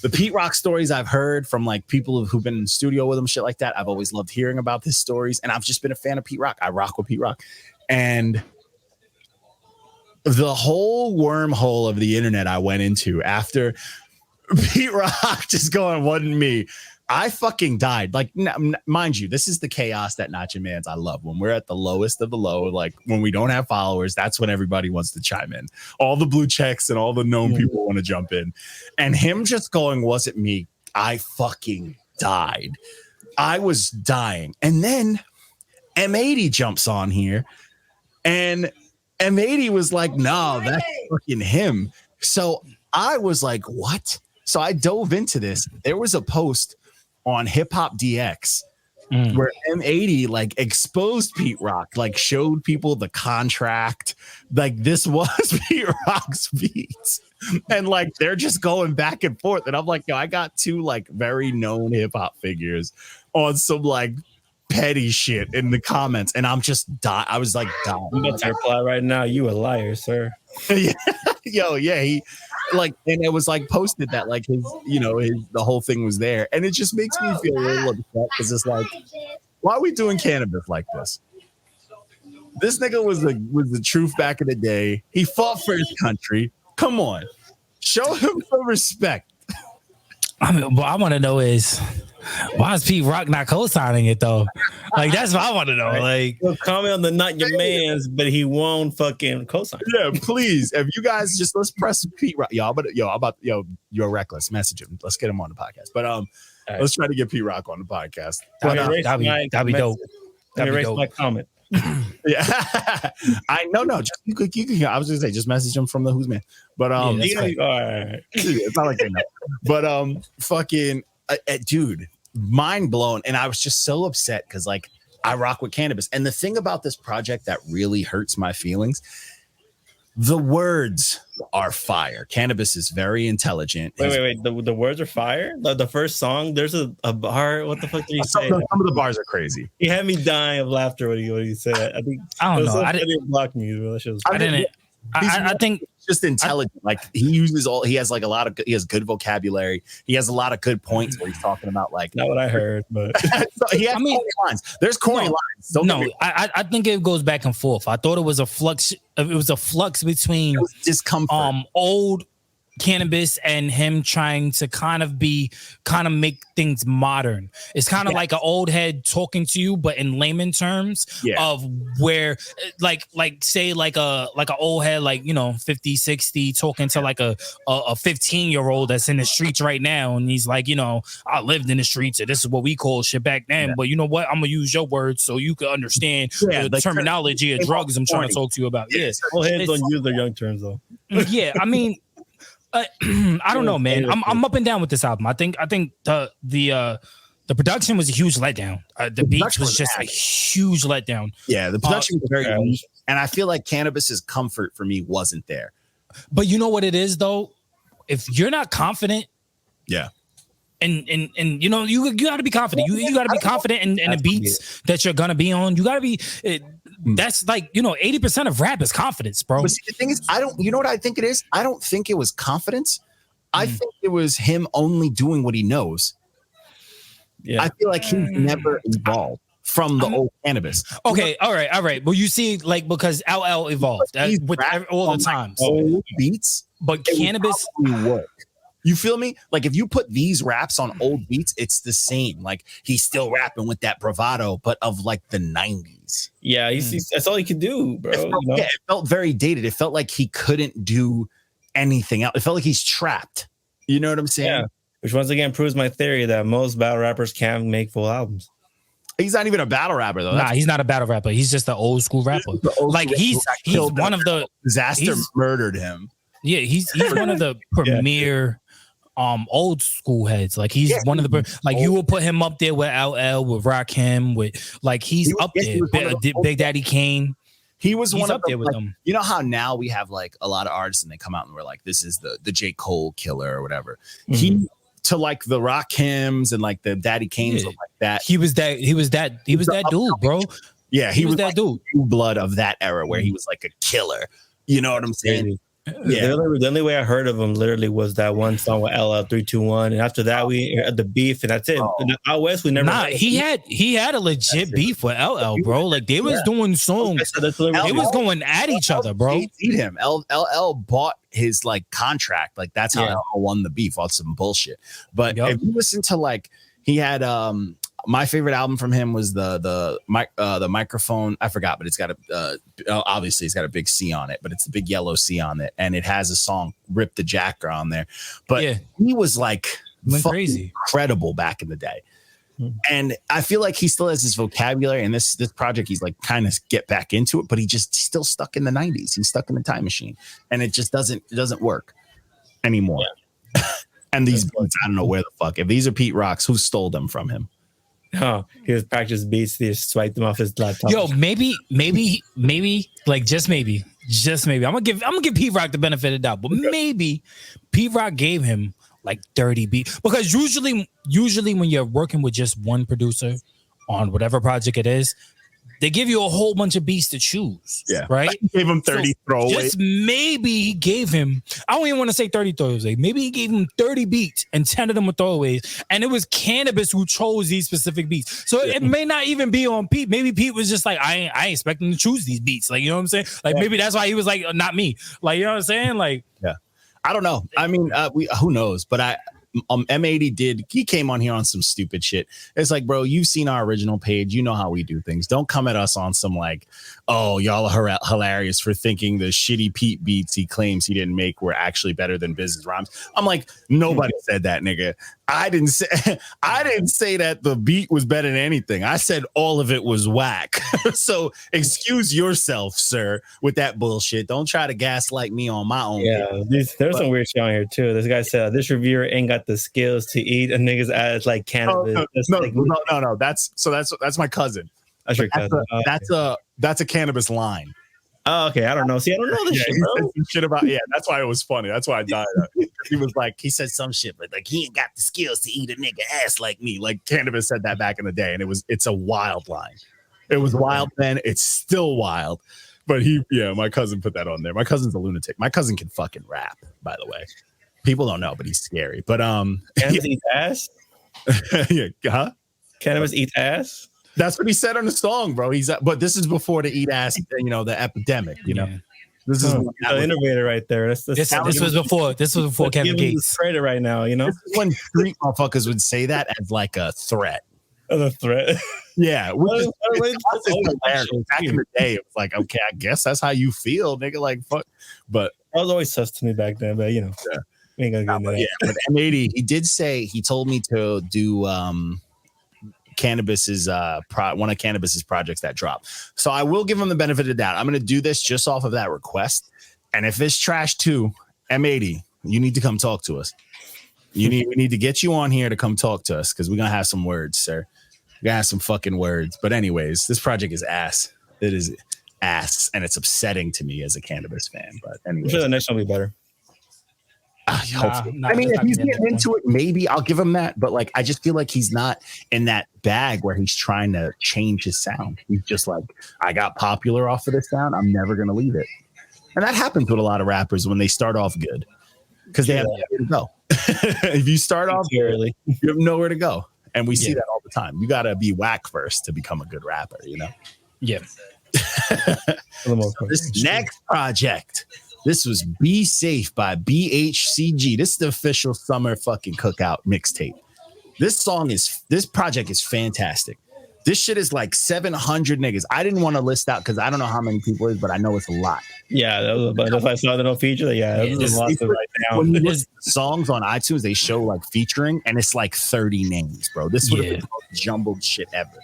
The Pete Rock stories I've heard from like people who've been in the studio with him, shit like that. I've always loved hearing about his stories, and I've just been a fan of Pete Rock. I rock with Pete Rock, and the whole wormhole of the internet I went into after Pete Rock just going, wasn't me. I fucking died. Like, mind you, this is the chaos that NotYamanz I love. When we're at the lowest of the low, like when we don't have followers, that's when everybody wants to chime in. All the blue checks and all the known people want to jump in. And him just going, wasn't me. I fucking died. I was dying. And then M80 jumps on here and M80 was like, no, that's fucking him. So I was like, what? So I dove into this. There was a post on Hip Hop DX where M80 like exposed Pete Rock, like showed people the contract. Like this was Pete Rock's beats. And like they're just going back and forth. And I'm like, yo, I got two like very known hip hop figures on some like petty shit in the comments. And I'm just dying. I was like, dying. I'm about to reply right now. You a liar, sir. Yeah. Yo, yeah, he like, and it was like posted that like his, you know, the whole thing was there, and it just makes me feel a little upset because it's like, why are we doing Canibus like this? This nigga was the truth back in the day. He fought for his country. Come on, show him some respect. I mean, what I want to know is why is Pete Rock not co-signing it though? Like that's what I want to know. Like, he'll comment on the NotYamanz, but he won't fucking co-sign. Yeah, please. If you guys just let's press Pete Rock, you're reckless. Message him. Let's get him on the podcast. But let's try to get Pete Rock on the podcast. That'd be dope. Let me erase my comment. Yeah, I no. Just you could. I was gonna say just message him from the Who's Man. But all right. It's not like they know. But fucking dude, mind blown. And I was just so upset because like I rock with Canibus. And the thing about this project that really hurts my feelings, the words are fire. Canibus is very intelligent. Wait. The words are fire? The first song, there's a bar. What the fuck did you say? Some of the bars are crazy. He had me dying of laughter when he said. I don't know. I didn't block me. I think just intelligent. Like he has like he has good vocabulary. He has a lot of good points where he's talking about like not what I heard, but so he has corny lines. There's corny lines. I think it goes back and forth. I thought it was a flux. It was a flux between discomfort. Old Canibus and him trying to kind of make things modern. It's kind of like an old head talking to you, but in layman terms of where like say like a old head, like, you know, 50, 60 talking to like a 15-year-old that's in the streets right now. And he's like, you know, I lived in the streets and this is what we call shit back then. But you know what? I'm going to use your words so you can understand the terminology of drugs I'm trying to talk to you about. Yes. Old heads don't use their young terms though. Yeah. I mean, I don't know, man. I'm up and down with this album. I think the production was a huge letdown. The beats was just a huge letdown. Yeah, the production was very weak, and I feel like Canibus's comfort for me wasn't there. But you know what it is though? If you're not confident, and you know you got to be confident. You got to be confident in the beats that you're gonna be on. You got to be. That's like, you know, 80% of rap is confidence, bro. But see, the thing is, you know what I think it is? I don't think it was confidence. I think it was him only doing what he knows. Yeah. I feel like he's never evolved from the old Canibus. Okay, all right. Well, you see, like, because LL evolved with all the times. Old beats, but Canibus work. You feel me? Like if you put these raps on old beats, it's the same. Like he's still rapping with that bravado, but of like the 90s. Yeah, that's all he could do, bro. It felt very dated. It felt like he couldn't do anything else. It felt like he's trapped. You know what I'm saying? Yeah. Which once again proves my theory that most battle rappers can't make full albums. He's not even a battle rapper though. Nah, he's not a battle rapper. He's just an old school rapper. Like he's one of the disaster murdered him. Yeah, he's one of the premier old school heads. Like he's one of the like you will put him up there with LL, with Rakim, with like he's up there. Big Daddy Kane. He was one up there with them. You know how now we have like a lot of artists and they come out and we're like, this is the J. Cole killer or whatever. He to like the Rakims and like the Daddy Kanes like that. He was that dude, bro. Yeah, he was that like dude. The blood of that era where he was like a killer. You know what I'm saying? Yeah. The only way I heard of him literally was that one song with LL 321, and after that we had the beef, and that's it. Out west we never. Nah, he had a legit beef with LL, bro. Like they was doing songs. They was going at each other, bro. He beat him. LL bought his like contract. Like that's how LL won the beef on some bullshit. But if you listen to like He had my favorite album from him was the microphone. I forgot, but it's got a obviously it's got a big C on it, but it's the big yellow C on it, and it has a song "Rip the Jacker" on there. But he was like crazy, incredible back in the day. And I feel like he still has his vocabulary, and this project, he's like kind of get back into it, but he's still stuck in the 90s. He's stuck in the time machine, and it just doesn't work anymore. Yeah. And these beats, I don't know where the fuck. If these are Pete Rock's, who stole them from him? Oh, he was practice beats. They just swiped them off his laptop. Yo, maybe, like just maybe. I'm gonna give Pete Rock the benefit of the doubt, but maybe Pete Rock gave him like 30 beats, because usually when you're working with just one producer on whatever project it is, they give you a whole bunch of beats to choose. Yeah, right. He gave him 30 throwaways. Just maybe he gave him. I don't even want to say 30 throwaways. Maybe he gave him 30 beats and 10 of them were throwaways, and it was Canibus who chose these specific beats. So it may not even be on Pete. Maybe Pete was just like, I ain't expecting to choose these beats. Like, you know what I'm saying? Like maybe that's why he was like, not me. Like, you know what I'm saying? Like, yeah. I don't know. I mean, who knows? But M80 he came on here on some stupid shit. It's like, bro, you've seen our original page. You know how we do things. Don't come at us on some like, oh, y'all are hilarious for thinking the shitty Pete beats he claims he didn't make were actually better than Business Rhymes. I'm like, nobody said that, nigga. I didn't say that the beat was better than anything. I said all of it was whack. So excuse yourself, sir, with that bullshit. Don't try to gaslight me on my own. Yeah, there's some weird shit on here too. This guy said this reviewer ain't got the skills to eat a nigga's ass like Canibus. No. That's my cousin. That's your cousin. That's a Canibus line. Oh, okay. I don't know. See, I don't know this shit, bro. Shit about that's why it was funny. That's why I died. He was like, he said some shit, but like he ain't got the skills to eat a nigga ass like me. Like Canibus said that back in the day, and it's a wild line. It was wild then. It's still wild. But my cousin put that on there. My cousin's a lunatic. My cousin can fucking rap, by the way. People don't know, but he's scary. But Canibus eats ass? Canibus eats ass? That's what he said on the song, bro. But this is before the eat ass, the epidemic, Yeah. This is the innovator right there. This was before Kevin Gates. Credit right now, This is when street motherfuckers would say that as like a threat. A threat. Yeah. Back in the day, it was like, okay, I guess that's how you feel, nigga. Like fuck. But that was always sus to me back then. But ain't gonna get into that. But M80, he did say he told me to do Canibus's one of Canibus's projects that dropped. So I will give him the benefit of the doubt. I'm going to do this just off of that request. And if it's trash too, M80, you need to come talk to us. We need to get you on here to come talk to us, because we're going to have some words, sir. We're going to have some fucking words. But anyways, this project is ass. It is ass, and it's upsetting to me as a Canibus fan. But anyways, I'm sure the next one will be better. I mean, if he's getting into it, maybe I'll give him that. But like, I just feel like he's not in that bag where he's trying to change his sound. He's just like, I got popular off of this sound. I'm never going to leave it. And that happens with a lot of rappers when they start off good, because they have nowhere to go. If you start off early, you have nowhere to go. And we see that all the time. You got to be whack first to become a good rapper, Yeah. So this next project. This was Be Safe by BHCG. This is the official summer fucking cookout mixtape. This project is fantastic. This shit is like 700 niggas. I didn't want to list out because I don't know how many people it is, but I know it's a lot. Yeah, but if I saw the no feature, there's a lot of right now. When you list songs on iTunes, they show like featuring, and it's like 30 names, bro. This would have been the most jumbled shit ever.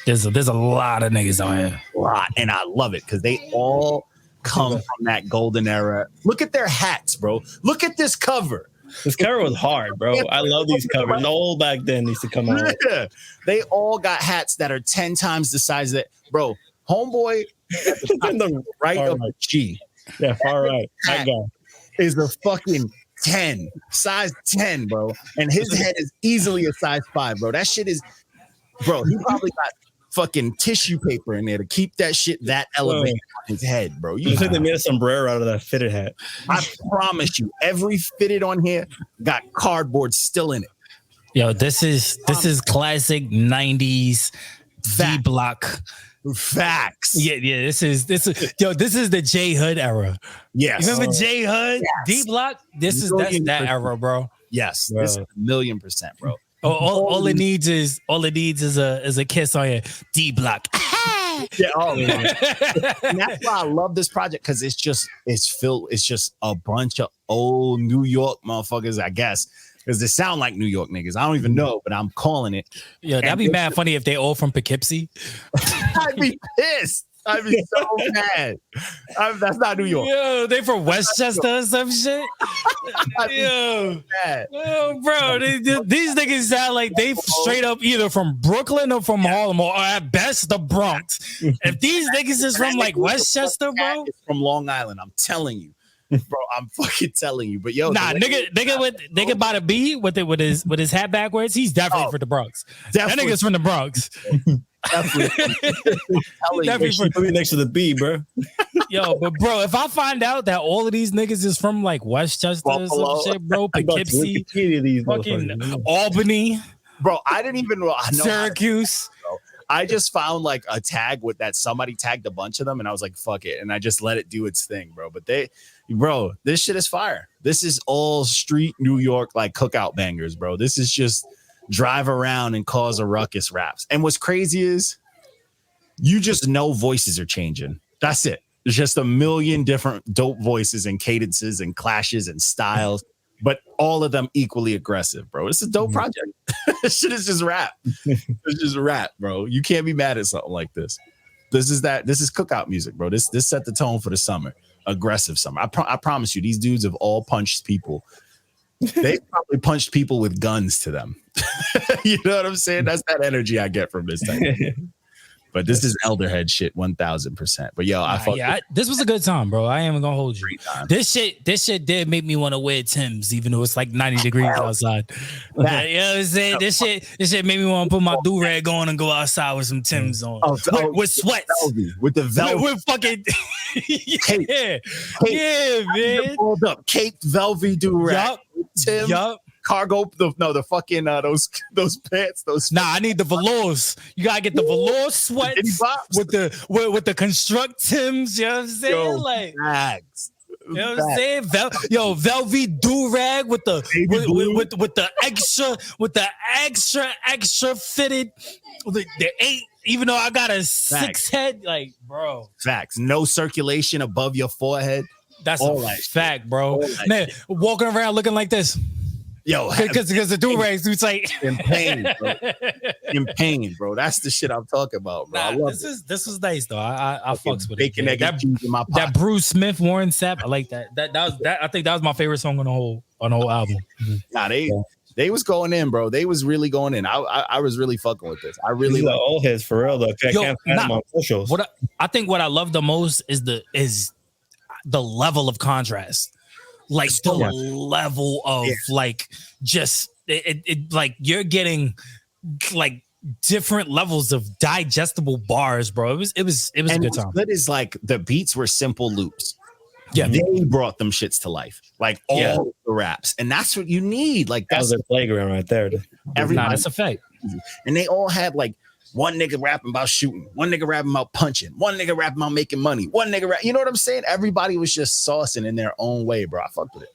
There's a lot of niggas on here. A lot, and I love it because they all come from that golden era. Look at their hats, bro. Look at this cover. This cover was hard, bro. I love these covers. All back then used to come out. Yeah. They all got hats that are 10 times the size that, bro. Homeboy at the right of the G. Yeah, far right. That guy is a fucking 10, size 10, bro. And his head is easily a size 5, bro. That shit is, bro. He probably got fucking tissue paper in there to keep that shit that elevated on his head, bro. You think they made a sombrero out of that fitted hat? I promise you, every fitted on here got cardboard still in it. Yo, this is classic 90s D-block. Facts. Yeah. This is the J Hood era. Yes. You remember J Hood? Yes. D-block? That's that era, bro. Yes. Bro. This is 1,000,000%, bro. All it needs is a kiss on your D block. Yeah, and that's why I love this project, because it's just a bunch of old New York motherfuckers, I guess, because they sound like New York niggas. I don't even know, but I'm calling it. Yeah, that'd be mad funny if they all from Poughkeepsie. I'd be pissed. I'd be so mad. That's not New York. Yo, they from Westchester or some shit. Yo, bro, these niggas sound like they straight up either from Brooklyn or from Harlem, or at best the Bronx. If these niggas is from like Westchester, bro, it's from Long Island. I'm telling you, bro. I'm fucking telling you. But yo, nigga by the B with his hat backwards, he's definitely from the Bronx. That nigga's from the Bronx. Definitely next to the B, bro. Yo, but bro, if I find out that all of these niggas is from like Westchester or some shit, bro, Poughkeepsie, fucking Albany, bro, I didn't even know Syracuse. I just found like a tag with that somebody tagged a bunch of them, and I was like, fuck it, and I just let it do its thing, bro. But this shit is fire. This is all street New York like cookout bangers, bro. This is just drive around and cause a ruckus raps. And what's crazy is you just know voices are changing. That's it. There's just a million different dope voices and cadences and clashes and styles, but all of them equally aggressive, bro. It's a dope project. This shit is just rap. It's just rap, bro. You can't be mad at something like this. This is cookout music, bro. This set the tone for the summer. Aggressive summer. I promise you, these dudes have all punched people. They probably punched people with guns to them. You know what I'm saying? That's that energy I get from this thing. But this is elderhead shit, 1000%. But yo, this was a good time, bro. I ain't even gonna hold you. This shit did make me want to wear Timbs, even though it's like 90 degrees outside. You know what I'm saying? This shit made me want to put my do-rag on and go outside with some Timbs on. With sweats. With the velvet. With fucking man. Pulled up Cape velvet do-rag. Tim. Yup. Cargo, the fucking those pants, those. Nah, I need the velours. You gotta get the velour sweats with the construct Timbs. You know what I'm saying? Yo, bags. You know what I'm saying? Velvet do rag with the extra fitted the 8. Even though I got a 6 head, like, bro. Facts. No circulation above your forehead. That's all a fact, bro. Man, walking around looking like this. Yo, because the do-rags, it's like in pain, bro. In pain, bro. That's the shit I'm talking about, bro. Nah, this was nice though. I fucks with bacon, it. Egg, cheese in my pocket. That Bruce Smith Warren Sapp, I like that. I think that was my favorite song on the whole album. Nah, they was going in, bro. They was really going in. I was really fucking with this. I really like old heads for real though. I can't find them on socials. I think what I love the most is the level of contrast. Like the level of like just it like you're getting like different levels of digestible bars, bro. It was a good time. Good is like the beats were simple loops. Yeah, they brought them shits to life, like all the raps, and that's what you need. Like that's a playground right there. That's a fact. And they all had like one nigga rapping about shooting, one nigga rapping about punching, one nigga rapping about making money, one nigga you know what I'm saying? Everybody was just saucing in their own way, bro. I fucked with it.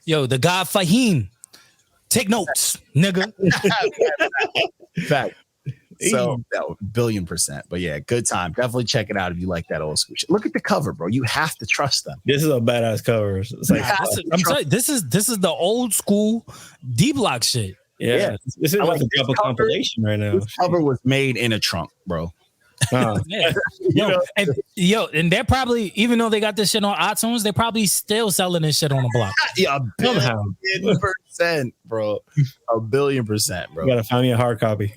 Yo, the guy Fahim, take notes, nigga. Fact. So 1,000,000,000%. But yeah, good time. Definitely check it out if you like that old school shit. Look at the cover, bro. You have to trust them. This is a badass cover. It's like I'm sorry, this is the old school D Block shit. Yeah. This is like a double compilation right now. This cover was made in a trunk, bro. Yeah. And they're probably, even though they got this shit on iTunes, they're probably still selling this shit on the block. Yeah, 1,000,000,000%, bro. 1,000,000,000%, bro. You gotta find me a hard copy.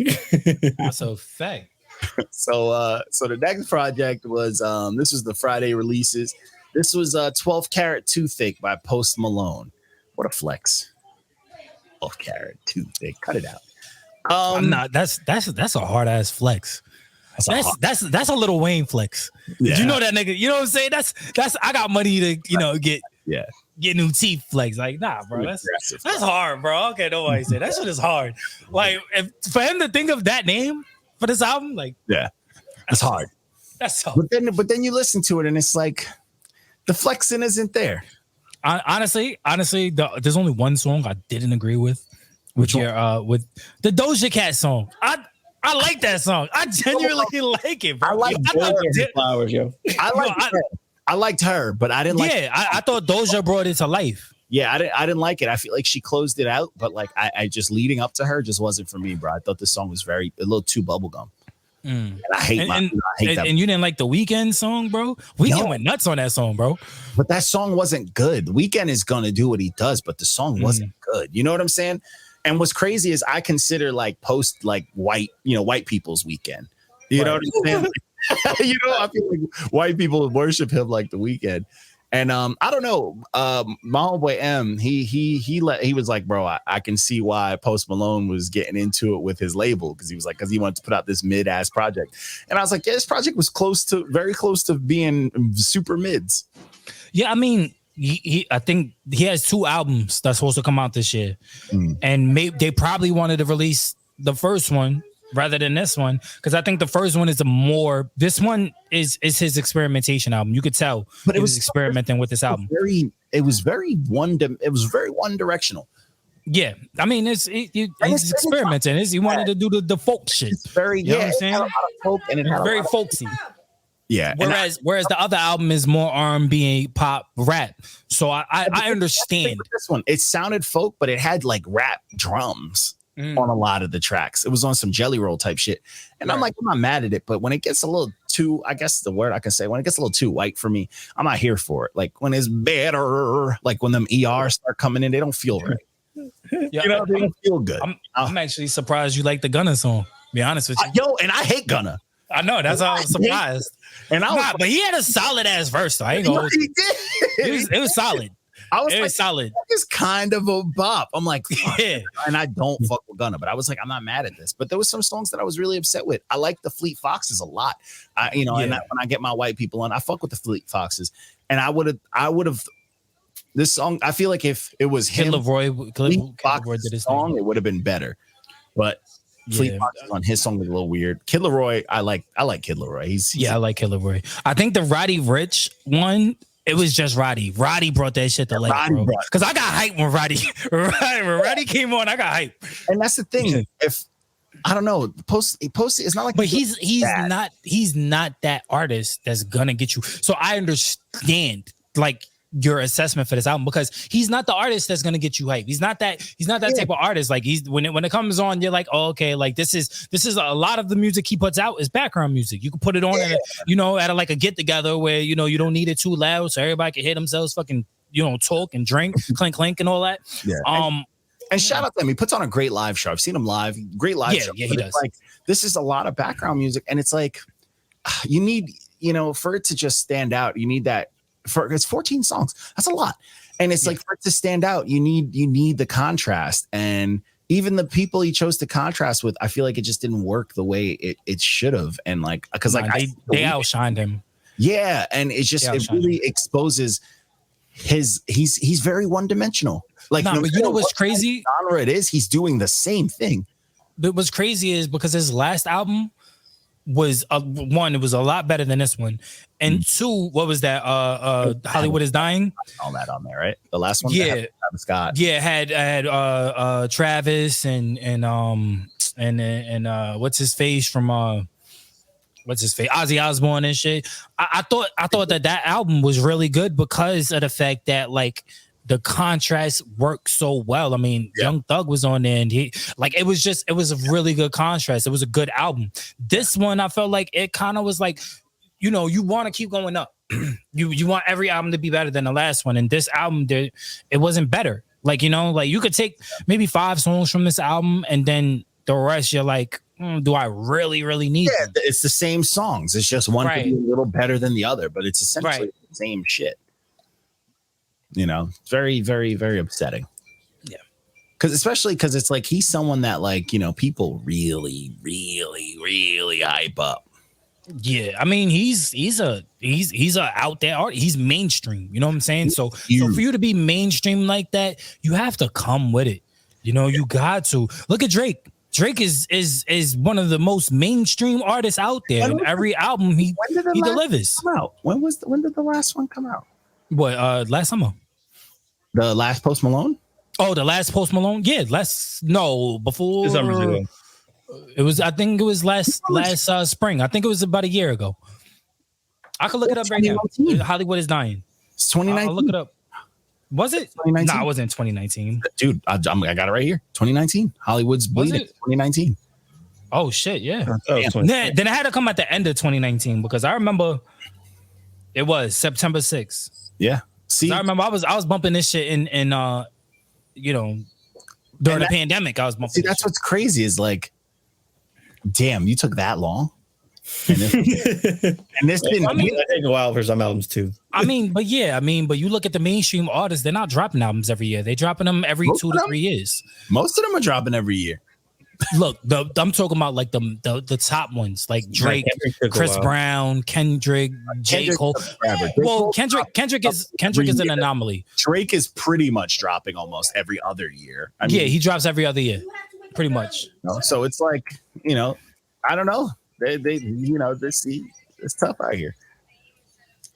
That's a fact. So the next project was this was the Friday releases. This was 12 Carat Toothache by Post Malone. What a flex. 12 Carat Toothache. Cut it out. I'm not. That's a hard ass flex. That's a little Wayne flex. Yeah. Did you know that nigga? You know what I'm saying? That's I got money to get new teeth flex. Like, nah, bro. That's hard, bro. Okay, nobody say that shit is hard. Like, for him to think of that name for this album, like, that's hard. That's hard. But then you listen to it and it's like the flexing isn't there. Honestly, there's only one song I didn't agree with, with the Doja Cat song. I like that song. I genuinely like it, bro. I like Flowers, yo. I liked her, but I didn't like it. I thought Doja brought it to life. Yeah, I didn't like it. I feel like she closed it out, but like I just leading up to her just wasn't for me, bro. I thought this song was a little too bubblegum. And I hate that. And you didn't like the Weeknd song, bro? Weeknd went nuts on that song, bro. But that song wasn't good. The Weeknd is gonna do what he does, but the song wasn't good. You know what I'm saying? And what's crazy is I consider like post like white people's Weeknd. You know what I'm saying? You know, I feel like white people worship him like the Weeknd. And I don't know. My homeboy M, he was like, bro, I can see why Post Malone was getting into it with his label because he wanted to put out this mid-ass project. And I was like, yeah, this project was very close to being super mids. Yeah, I mean, I think he has 2 albums that's supposed to come out this year, and they probably wanted to release the first one rather than this one because I think the first one is this one is his experimentation album. You could tell, but it was experimenting with this album. It was very one directional. Yeah, I mean, he's experimenting. He wanted to do the folk shit. It's very, you know what I'm saying? It had a lot of folk and it had very folksy. Yeah. Whereas the other album is more R&B, pop, rap. So I understand. This one, it sounded folk, but it had like rap drums on a lot of the tracks. It was on some Jelly Roll type shit. And I'm like, I'm not mad at it, but when it gets a little too, I guess the word I can say, when it gets a little too white for me, I'm not here for it. Like when it's better, like when them ERs start coming in, they don't feel right. Yeah, you know, they don't feel good. I'm actually surprised you like the Gunna song. Be honest with you. Yo, and I hate Gunna. I know, that's why I was surprised. But he had a solid ass verse, though. I ain't gonna. He did. It was solid. It was solid. It's kind of a bop. I'm like, yeah. And I don't fuck with Gunna, but I was like, I'm not mad at this. But there was some songs that I was really upset with. I like the Fleet Foxes a lot. And when I get my white people on, I fuck with the Fleet Foxes. And I would have. This song, I feel like if it was him, Fleet Fox's did his song, it would have been better. But Fleet Foxes on his song was a little weird. Kid Laroi, I like Kid Laroi. I like Kid Laroi. I think the Roddy Ricch one, it was just Roddy. Roddy brought that shit to life, bro. Because I got hype when Roddy came on. I got hype. And that's the thing. If I don't know, post it's not like, but he's not that artist that's gonna get you. So I understand like your assessment for this album because he's not the artist that's gonna get you hype. He's not that type of artist. Like he's when it comes on, you're like, oh, okay, like this is a lot of the music he puts out is background music. You can put it on at like a get together where you don't need it too loud so everybody can hear themselves fucking talk and drink, clink and all that. Yeah. And shout out to him. He puts on a great live show. I've seen him live. Great live show. Yeah, he does. Like this is a lot of background music, and it's like you need for it to just stand out. You need that. It's 14 songs. That's a lot. And it's like for it to stand out, you need the contrast. And even the people he chose to contrast with, I feel like it just didn't work the way it should have. And like because they outshined him. Yeah. And it's just it really exposes he's very one-dimensional. Like but you know what's crazy? Genre it is, he's doing the same thing. But what's crazy is because his last album was one, it was a lot better than this one, and two, what was that? Hollywood is Dying. All that on there, right? The last one, yeah, Scott. Yeah, had Travis and what's his face from Ozzy Osbourne and shit. I thought that album was really good because of the fact that like the contrast worked so well. I mean, Young Thug was on there, and it was a really good contrast. It was a good album. This one, I felt like it kind of was like, you want to keep going up. you want every album to be better than the last one, and this album, it wasn't better. Like like you could take maybe 5 songs from this album, and then the rest you're like, do I really, really need them? It's the same songs. It's just one could be a little better than the other, but it's essentially the same shit. Very, very, very upsetting. Yeah. Especially because it's like he's someone that like, people really, really, really hype up. Yeah. I mean, he's a out there artist. He's mainstream. You know what I'm saying? So for you to be mainstream like that, you have to come with it. You got to. Look at Drake. Drake is one of the most mainstream artists out there. And every album he delivers. When did the last one come out? What, last summer? The last Post Malone? Oh, the last Post Malone? Yeah, before. 2 summers ago. It was. I think it was last spring. I think it was about a year ago. I could look it up right now. Hollywood is dying. It's 2019. I'll look it up. Was it? 2019? No, it wasn't 2019. Dude, I got it right here. 2019. Hollywood's bleeding. 2019. Oh shit, yeah. Then it had to come at the end of 2019 because I remember it was September 6th. Yeah. See, I remember I was bumping this shit in during the pandemic. I was bumping. See, that's what's crazy is like, damn, you took that long. And this didn't. I mean, it takes a while for some albums too. but you look at the mainstream artists; they're not dropping albums every year. They're dropping them every 2 to 3 years. Most of them are dropping every year. Look, I'm talking about like the top ones, like Drake, Chris Brown, Kendrick, J. Cole. Well, Kendrick is an anomaly. Drake is pretty much dropping almost every other year. I mean, he drops every other year, pretty much. So it's like, I don't know. It's tough out here.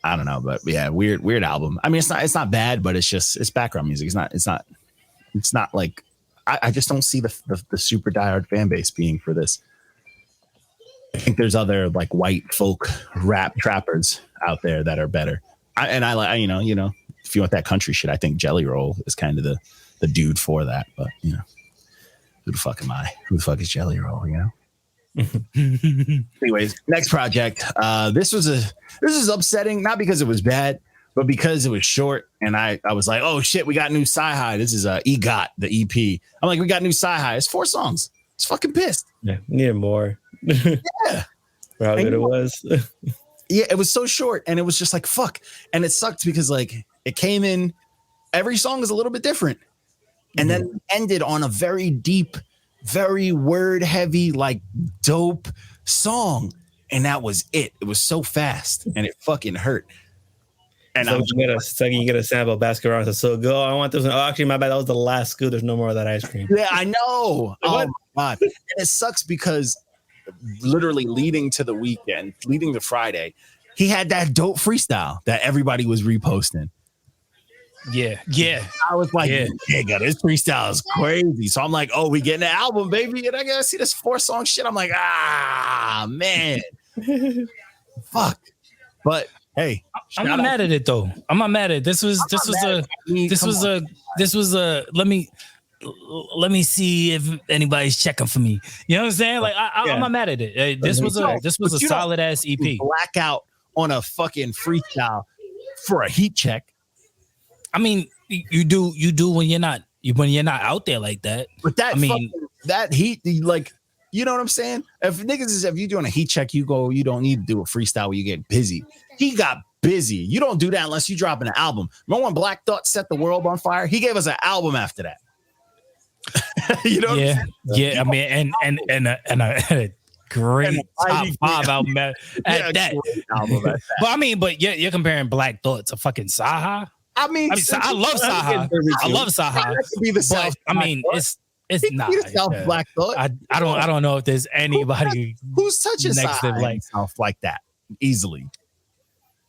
I don't know, but yeah, weird album. I mean, it's not bad, but it's background music. It's not like. I just don't see the super diehard fan base being for this. I think there's other like white folk rap trappers out there that are better. If you want that country shit, I think Jelly Roll is kind of the dude for that. But who the fuck am I? Who the fuck is Jelly Roll? Anyways, next project. This is upsetting, not because it was bad, but because it was short, and I was like, oh shit, we got new CyHi. This is EGOT, the EP. I'm like, we got new CyHi. It's 4 songs. It's fucking pissed. Yeah, needed more. Yeah. For how good it was. Yeah, it was so short, and it was just like, fuck. And it sucked because like it came in, every song is a little bit different. And then ended on a very deep, very word heavy, like dope song. And that was it. It was so fast and it fucking hurt. And you get a sample Baskin Robbins. So go. I want this one. Oh, actually, my bad. That was the last scoop. There's no more of that ice cream. Yeah, I know. Oh my god. And it sucks because literally leading to the weekend, leading to Friday, he had that dope freestyle that everybody was reposting. Yeah. I was like, nigga, this freestyle is crazy. So I'm like, oh, we getting an album, baby. And I gotta see this 4-song shit. I'm like, man. Fuck. But hey, I'm not mad at it though. I'm not mad at it. This was a let me see if anybody's checking for me. You know what I'm saying? Like I'm not mad at it. This was a solid ass EP. Blackout on a fucking freestyle for a heat check. I mean, you do when you're not out there like that. But that heat, like, you know what I'm saying? If you're doing a heat check, you don't need to do a freestyle where you get busy. He got busy. You don't do that unless you drop an album. Remember when Black Thought set the world on fire? He gave us an album after that. You know? Yeah. I mean, and a great top 5 album at that. But you're comparing Black Thought to fucking CyHi. I mean, I love CyHi. I love CyHi. But I mean, it's not Black Thought. I don't know if there's anybody who's touching CyHi like that easily.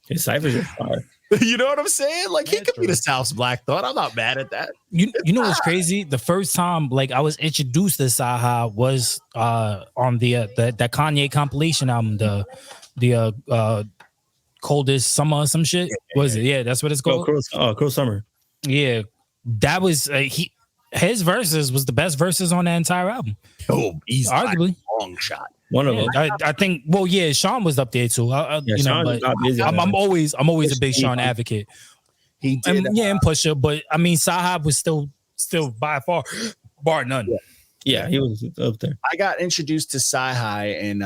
His cyphers are fire. You know what I'm saying? Like he could be the South's Black Thought. I'm not mad at that. You know what's crazy? The first time like I was introduced to CyHi was on the that Kanye compilation album, the Coldest Summer or some shit. What is it? Yeah, that's what it's called. Cruel Summer. Yeah, that was his verses was the best verses on that entire album. Oh, easy, arguably long shot. One of them. I think. Well, yeah, Sean was up there too. But I'm always a big Sean advocate. He did, and Pusha, but I mean, CyHi was still by far, bar none. Yeah, he was up there. I got introduced to CyHi and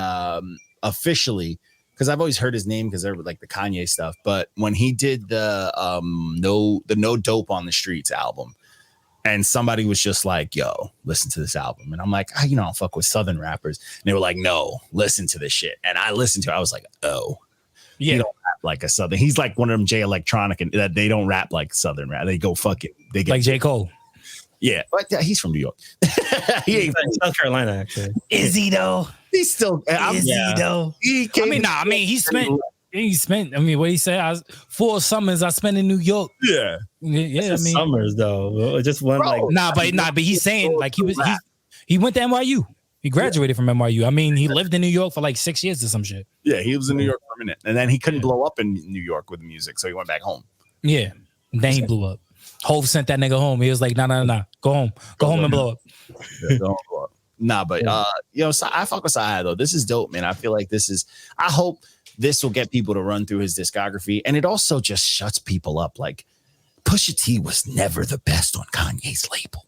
officially because I've always heard his name because they're like the Kanye stuff. But when he did the No Dope on the Streets album. And somebody was just like, yo, listen to this album. And I'm like, I don't fuck with Southern rappers. And they were like, no, listen to this shit. And I listened to it. I was like, oh, yeah, he don't rap like a Southern. He's like one of them J Electronic and that they don't rap like Southern rap. They go fuck it. They get like J. Cole. Yeah. But he's from New York. He ain't from South Carolina, actually. Is he though? He's still. Is he though? He spent he spent. I mean, what he said? 4 summers I spent in New York. Yeah. I mean, summers though. Just one but he's saying like he went to NYU. He graduated from NYU. I mean, he lived in New York for like 6 years or some shit. Yeah, he was in New York for a minute, and then he couldn't blow up in New York with music, so he went back home. Yeah, and then he blew up. Hov sent that nigga home. He was like, nah, go home and blow up. Yeah, don't blow up. Nah, but so I fuck with CyHi though. This is dope, man. I feel like I hope this will get people to run through his discography, and it also just shuts people up. Like Pusha T was never the best on Kanye's label.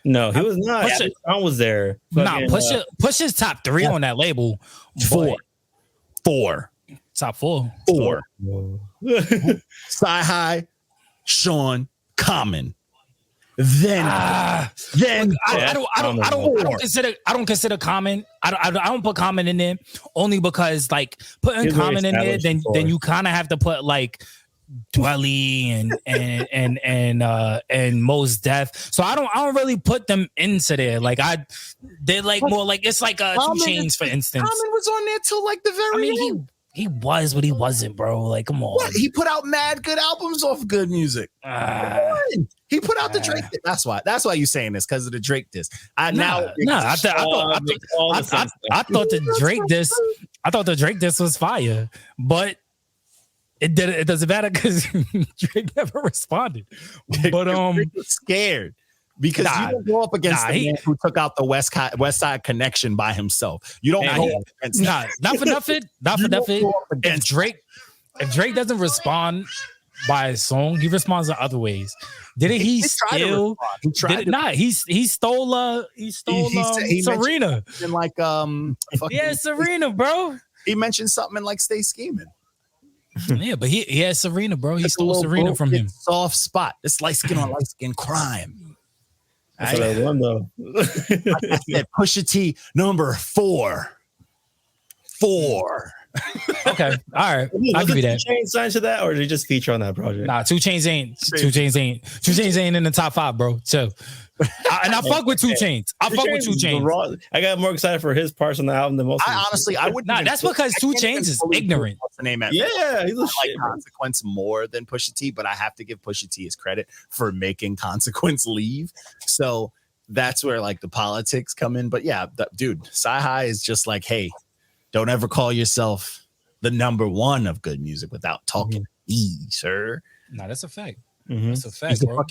No, he was not. I was there. Pusha's top 3 on that label. 4. Top 4. CyHi, Sean, Common. Then I don't consider Common. I don't put Common in there only because like putting Common in there, then you kind of have to put like Dwelly and Mos Def. So I don't really put them into there. Like they're like more like it's like 2 Chainz, for instance. Common was on there till like the very end. He was, but he wasn't, bro. Like, come on. What? He put out mad good albums off good music. He put out the Drake. That's why you're saying this, because of the Drake diss. I thought the Drake diss. I thought the Drake diss was fire, but it doesn't matter because Drake never responded. But Drake was scared. Because you don't go up against the man who took out the West Side Connection by himself. You don't go up against not for nothing. If Drake doesn't respond by a song, he responds in other ways. Didn't he steal? He stole Serena. And like Serena, bro. He mentioned something like "Stay Scheming." Yeah, but he had Serena, bro. He stole Serena from him. Soft spot. It's light skin on light skin crime. That's what I won though. I said Pusha T number 4. Okay, all right. I'll give you that. 2 Chainz signed to that, or did he just feature on that project? Nah, 2 Chainz ain't in the top 5, bro. So, and I fuck with 2 Chainz. I fuck with 2 Chainz. I got more excited for his parts on the album than most. I wouldn't. Nah, that's because 2 Chainz is ignorant. What's the name? He's a like Consequence more than Pusha T, but I have to give Pusha T his credit for making Consequence leave. So that's where like the politics come in. But yeah, dude, CyHi is just like, hey, don't ever call yourself the number 1 of good music without talking to me, sir. Nah, that's a fact. That's a fact, bro.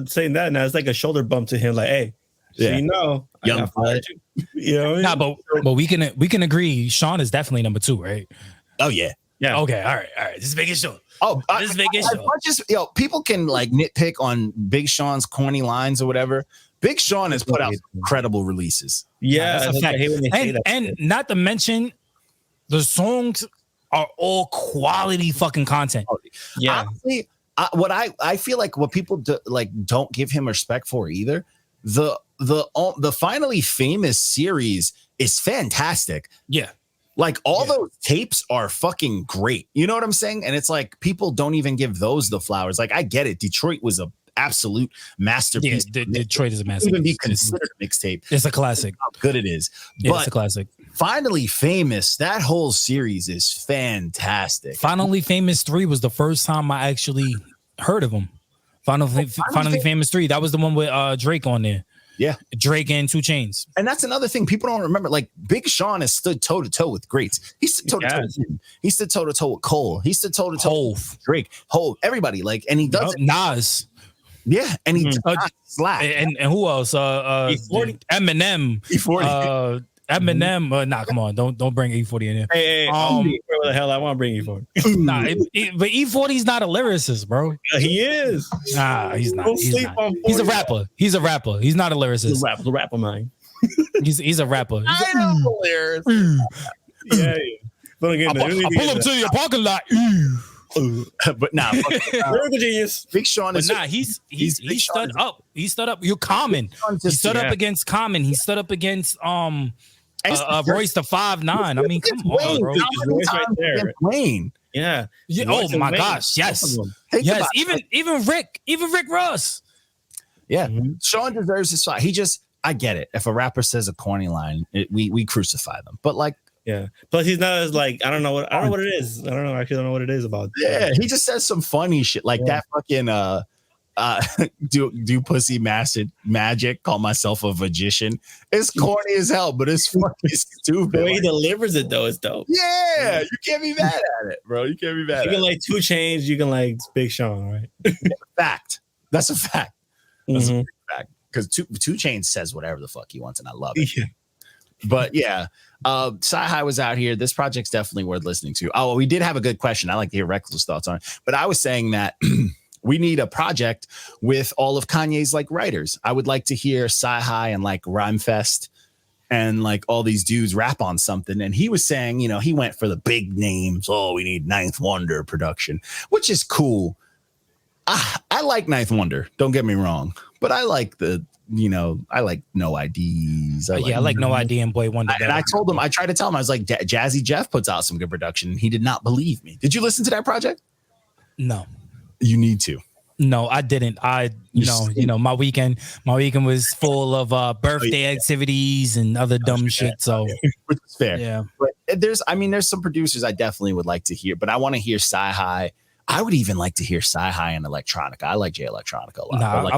Saying that now, it's like a shoulder bump to him. Like, hey, young blood. You know, nah, but we can agree. Sean is definitely number 2, right? Oh yeah. Okay. All right. Just making sure. People can like nitpick on Big Sean's corny lines or whatever. Big Sean has put out incredible releases. Yeah, that's a fact. And not to mention, the songs are all quality fucking content. Yeah. Honestly, I feel like what people don't give him respect for either. The Finally Famous series is fantastic. Yeah. Like all those tapes are fucking great. You know what I'm saying? And it's like people don't even give those the flowers. Like I get it. Detroit was a absolute masterpiece. Yeah, Detroit is a masterpiece. Even be considered a mixtape. It's a classic. How good it is. Yeah, it's a classic. Finally Famous, that whole series is fantastic. Finally Famous 3 was the first time I actually heard of him. Finally Famous 3. That was the one with Drake on there. Yeah. Drake and 2 Chainz. And that's another thing people don't remember. Like Big Sean has stood toe to toe with greats. He stood toe to toe with him. He stood toe to toe with Cole. He stood toe to toe with Drake. Hov, everybody. Like, and he does Nas. Yeah, and he slack. And who else? E40. Eminem. E40. Eminem. Nah, come on. Don't bring E40 in here. Hey, where the hell I want to bring E40? Nah, but E40's not a lyricist, bro. He is. Nah, he's not. He's a rapper. He's a rapper. He's not a lyricist. The rapper, man. He's a rapper. I know the lyricist. Yeah. I pull up to your parking lot. But nah, the genius. Big Sean is he stood up. He stood up. You're Common. He stood up against Common. He stood up against Royce the 5'9". I mean, come on, bro. Royce right there. Wayne. Yeah. Oh my gosh. Yes. Yes. Even Rick Ross. Yeah. Sean deserves his spot. I get it. If a rapper says a corny line, we crucify them. But like Yeah. Plus, he's not as like I don't know what it is. I don't know. Actually, I don't know what it is about. Yeah, he just says some funny shit like that. Fucking do pussy magic. Call myself a magician. It's corny as hell, but it's fucking stupid. The way he delivers it though is dope. Yeah, you can't be mad at it, bro. You can't be mad. You can like 2 Chainz. You can like Big Sean, right? Fact. That's a fact. That's a fact. Because 2 Chainz says whatever the fuck he wants, and I love it. Yeah. But yeah, CyHi was out here. This project's definitely worth listening to. Oh, we did have a good question. I like to hear Reckless thoughts on it. But I was saying that we need a project with all of Kanye's like writers. I would like to hear CyHi and like Rhymefest and like all these dudes rap on something. And he was saying, you know, he went for the big names. Oh, we need Ninth Wonder production, which is cool. I like Ninth Wonder. Don't get me wrong, but I like I like No IDs. I like No ID and Boy Wonder. And I told him, I tried to tell him, I was like, Jazzy Jeff puts out some good production. And he did not believe me. Did you listen to that project? No. You need to. No, I didn't. My weekend was full of birthday activities and other dumb shit. So which is fair. Yeah. But there's some producers I definitely would like to hear, but I want to hear CyHi. I would even like to hear CyHi and Electronica. I like Jay Electronica a lot. Nah, I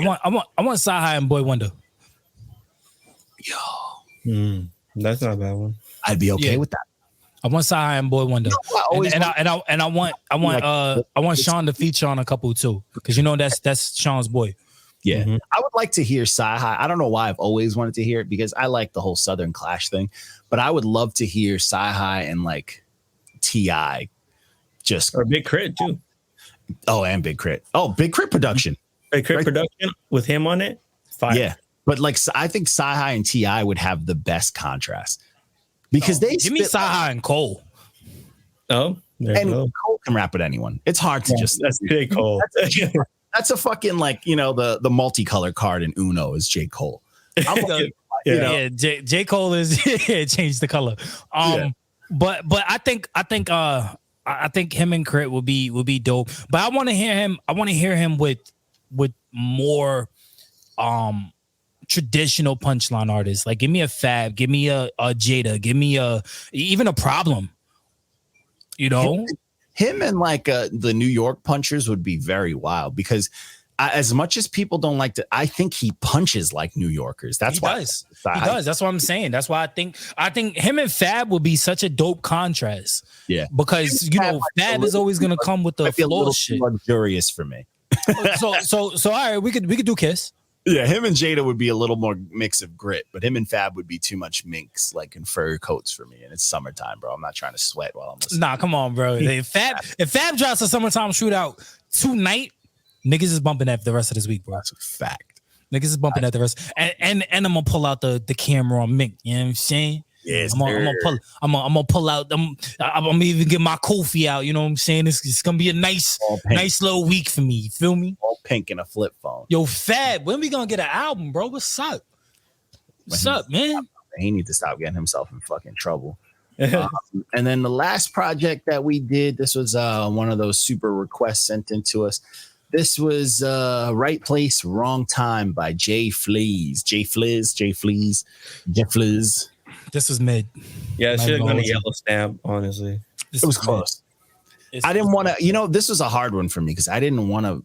want CyHi and Boy Wonder. Yo. That's not a bad one. I'd be okay with that. I want CyHi and Boy Wonder. I want Sean to feature on a couple too. Because that's Sean's boy. Yeah. Mm-hmm. I would like to hear CyHi. I don't know why I've always wanted to hear it because I like the whole Southern Clash thing. But I would love to hear CyHi and like T.I. Or Big Crit too. Oh, and Big Crit. Oh, Big Crit production. Big Crit production with him on it. Fire. Yeah. But like I think CyHi and T.I. would have the best contrast. Because they give me CyHi and Cole. Oh, and Cole can rap with anyone. It's hard to just that's J. Cole. That's a fucking like the multicolor card in Uno is J. Cole. J. Cole is changed the color. But I think him and Crit will be dope. But I want to hear him. I want to hear him with more traditional punchline artists. Like give me a Fab, give me a Jada, give me even a Problem. You know, him and like the New York punchers would be very wild because as much as people don't like to, I think he punches like New Yorkers. That's why he does. That's what I'm saying. That's why I think him and Fab would be such a dope contrast. Yeah, because Fab is always gonna come with the floor shit. Luxurious for me. so all right, we could do Kiss. Yeah, him and Jada would be a little more mix of grit, but him and Fab would be too much minks, like in fur coats for me. And it's summertime, bro. I'm not trying to sweat while I'm listening. Nah, come on, bro. If Fab drops a summertime shootout tonight, niggas is bumping that for the rest of this week, bro. That's a fact. Niggas is bumping that the rest. And I'm gonna pull out the camera on Mink. You know what I'm saying? Yes, I'm gonna pull out. I'm gonna even get my Kofi out. You know what I'm saying? It's gonna be a nice little week for me. You feel me? All pink in a flip phone. Yo, Fab, when we gonna get an album, bro? What's up? What's up, man? He needs to stop getting himself in fucking trouble. And then the last project that we did, this was one of those super requests sent into us. This was Right Place, Wrong Time by Jfliz. Jfliz. This was mid. Yeah, it should have gone a yellow stamp, honestly. It was close. I didn't want to, this was a hard one for me because I didn't want to,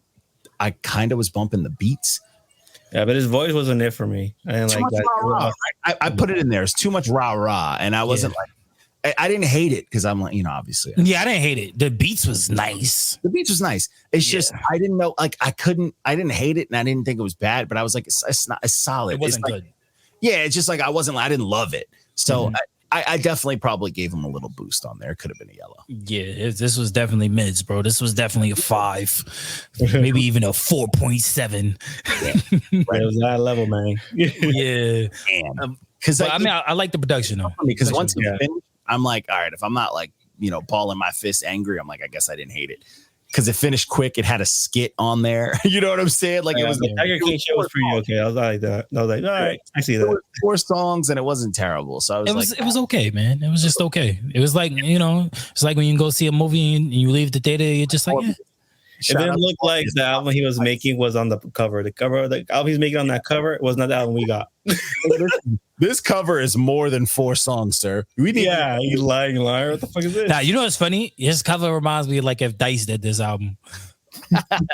I kind of was bumping the beats. Yeah, but his voice wasn't it for me. I didn't like that. Rah. I put it in there. It's too much rah. And I wasn't like, I didn't hate it because I'm like, obviously. Yeah, I didn't hate it. The beats was nice. It's just, I didn't know, like, I didn't hate it and I didn't think it was bad, but I was like, it's not, it's solid. It wasn't good. Yeah, it's just like, I didn't love it. So I definitely probably gave him a little boost on there. It could have been a yellow. Yeah, this was definitely mids, bro. This was definitely a 5, maybe even a 4.7. It was that level, man. Yeah. Because I like the production though. Because once it's finished, I'm like, all right, if I'm not like, balling my fist angry, I'm like, I guess I didn't hate it. Because it finished quick. It had a skit on there. You know what I'm saying? Like, it was the Tiger King shit was pretty okay. I was like that. I was like, all right, I see that. It was 4 songs and it wasn't terrible. So it was okay, man. It was just okay. It was like, it's like when you go see a movie and you leave the theater, you're just like, It didn't look like the album he was making was on the cover. The cover of the album he's making on that cover was not the album we got. This cover is more than 4 songs, sir. You lying liar. What the fuck is this? Now, you know what's funny? His cover reminds me of like if Dice did this album.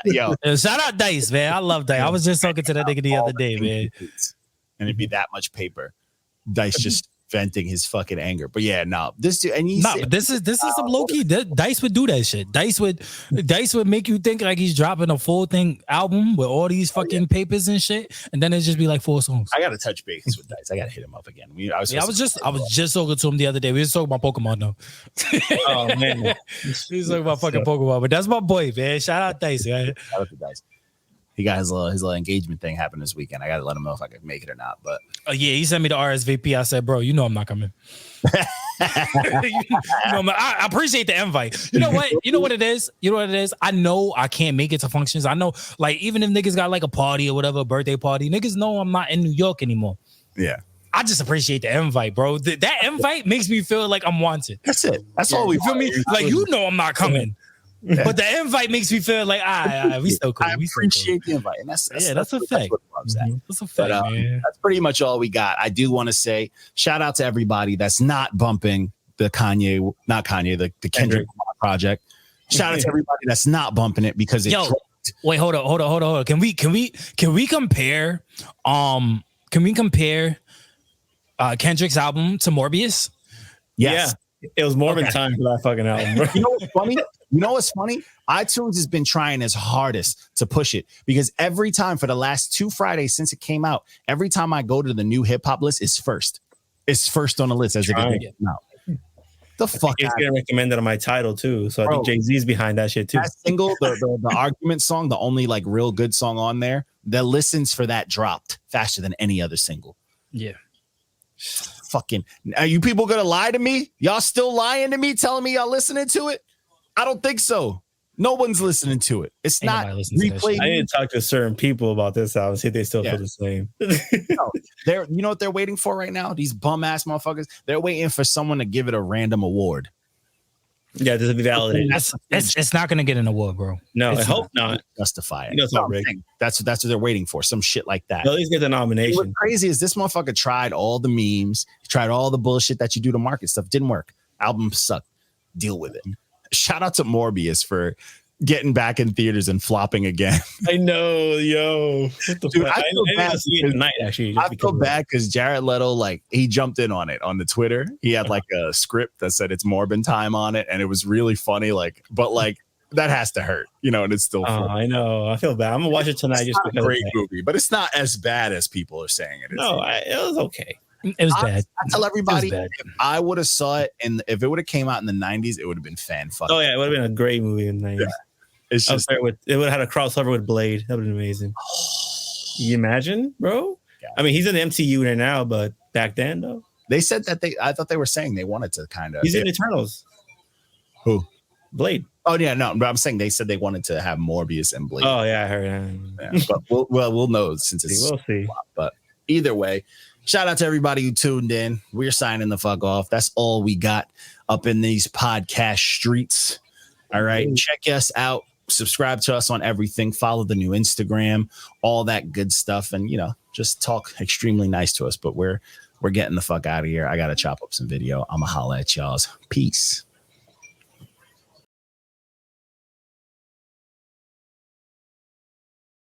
Yo, shout out Dice, man. I love Dice. I was just talking to that nigga the other day, man. And it'd be that much paper. Dice just venting his fucking anger. But yeah, no, this dude, and but this is some low key. Dice would do that shit. Dice would make you think like he's dropping a full thing album with all these fucking papers and shit, and then it'd just be like 4 songs. I gotta touch base with Dice. I gotta hit him up again. I was just talking to him the other day. We was talking about Pokemon though. Oh man, we was talking about fucking Pokemon, but that's my boy, man. Shout out Dice, man. Shout out to Dice. He got his little engagement thing happen this weekend. I got to let him know if I could make it or not. But he sent me the RSVP. I said, bro, you know I'm not coming. I appreciate the invite. You know what? You know what it is? I know I can't make it to functions. I know, like, even if niggas got like a party or whatever, a birthday party, niggas know I'm not in New York anymore. Yeah. I just appreciate the invite, bro. That invite makes me feel like I'm wanted. That's it. That's all we feel me. Like, you know I'm not coming. Yeah. But the invite makes me feel like, we still cool. I appreciate the invite. And that's a fact. That's a fact, man. That's pretty much all we got. I do want to say shout out to everybody that's not bumping the Kendrick project. Shout out to everybody that's not bumping it because it dropped. Wait, hold on. Can we compare Kendrick's album to Morbius? Yes. Yeah. It was more than time for that fucking album, bro. You know what's funny? iTunes has been trying its hardest to push it because every time for the last 2 Fridays since it came out, every time I go to the new hip hop list, it's first. It's first on the list as it gets out. The fuck? It's getting recommended on my title too, so I think Jay-Z's behind that shit too. That single, the argument song, the only like real good song on there, the listens for that dropped faster than any other single. Yeah. Fucking, are you people gonna lie to me? Y'all still lying to me, telling me y'all listening to it? I don't think so. No one's listening to it. It's not replayed. I didn't talk to certain people about this album. See if they still feel the same. No, you know what they're waiting for right now? These bum ass motherfuckers. They're waiting for someone to give it a random award. Yeah, this will be validated. It's not gonna get an award, bro. No, I hope not. Justify it. You know, it's not rigged. That's what they're waiting for. Some shit like that. At least get the nomination. What's crazy is this motherfucker tried all the memes, tried all the bullshit that you do to market stuff. Didn't work. Album sucked. Deal with it. Shout out to Morbius for getting back in theaters and flopping again. I know, yo. Dude, I feel bad because Jared Leto, like, he jumped in on it on the Twitter. He had like a script that said it's Morbin time on it, and it was really funny. Like, but like that has to hurt, you know. And it's still. I know. I feel bad. I'm gonna watch it tonight. It's just a great movie, but it's not as bad as people are saying it is. No, it was okay. It was bad. I tell everybody, if I would have saw it and if it would have came out in the 90s, it would have been fan fucking. Oh yeah, it would have been a great movie in the 90s. Yeah. It's just it would have had a crossover with Blade. That would have been amazing. You imagine, bro? Yeah. I mean, he's in the MCU right now, but back then though, they said that I thought they were saying they wanted to kind of. He's in Eternals. Who? Blade. Oh yeah, no, but I'm saying they said they wanted to have Morbius and Blade. Oh yeah, I heard. Yeah, but we'll know since it's. We'll see. But either way. Shout out to everybody who tuned in. We're signing the fuck off. That's all we got up in these podcast streets. All right. Check us out. Subscribe to us on everything. Follow the new Instagram, all that good stuff. And, you know, just talk extremely nice to us. But we're getting the fuck out of here. I got to chop up some video. I'm going to holla at y'all's. Peace.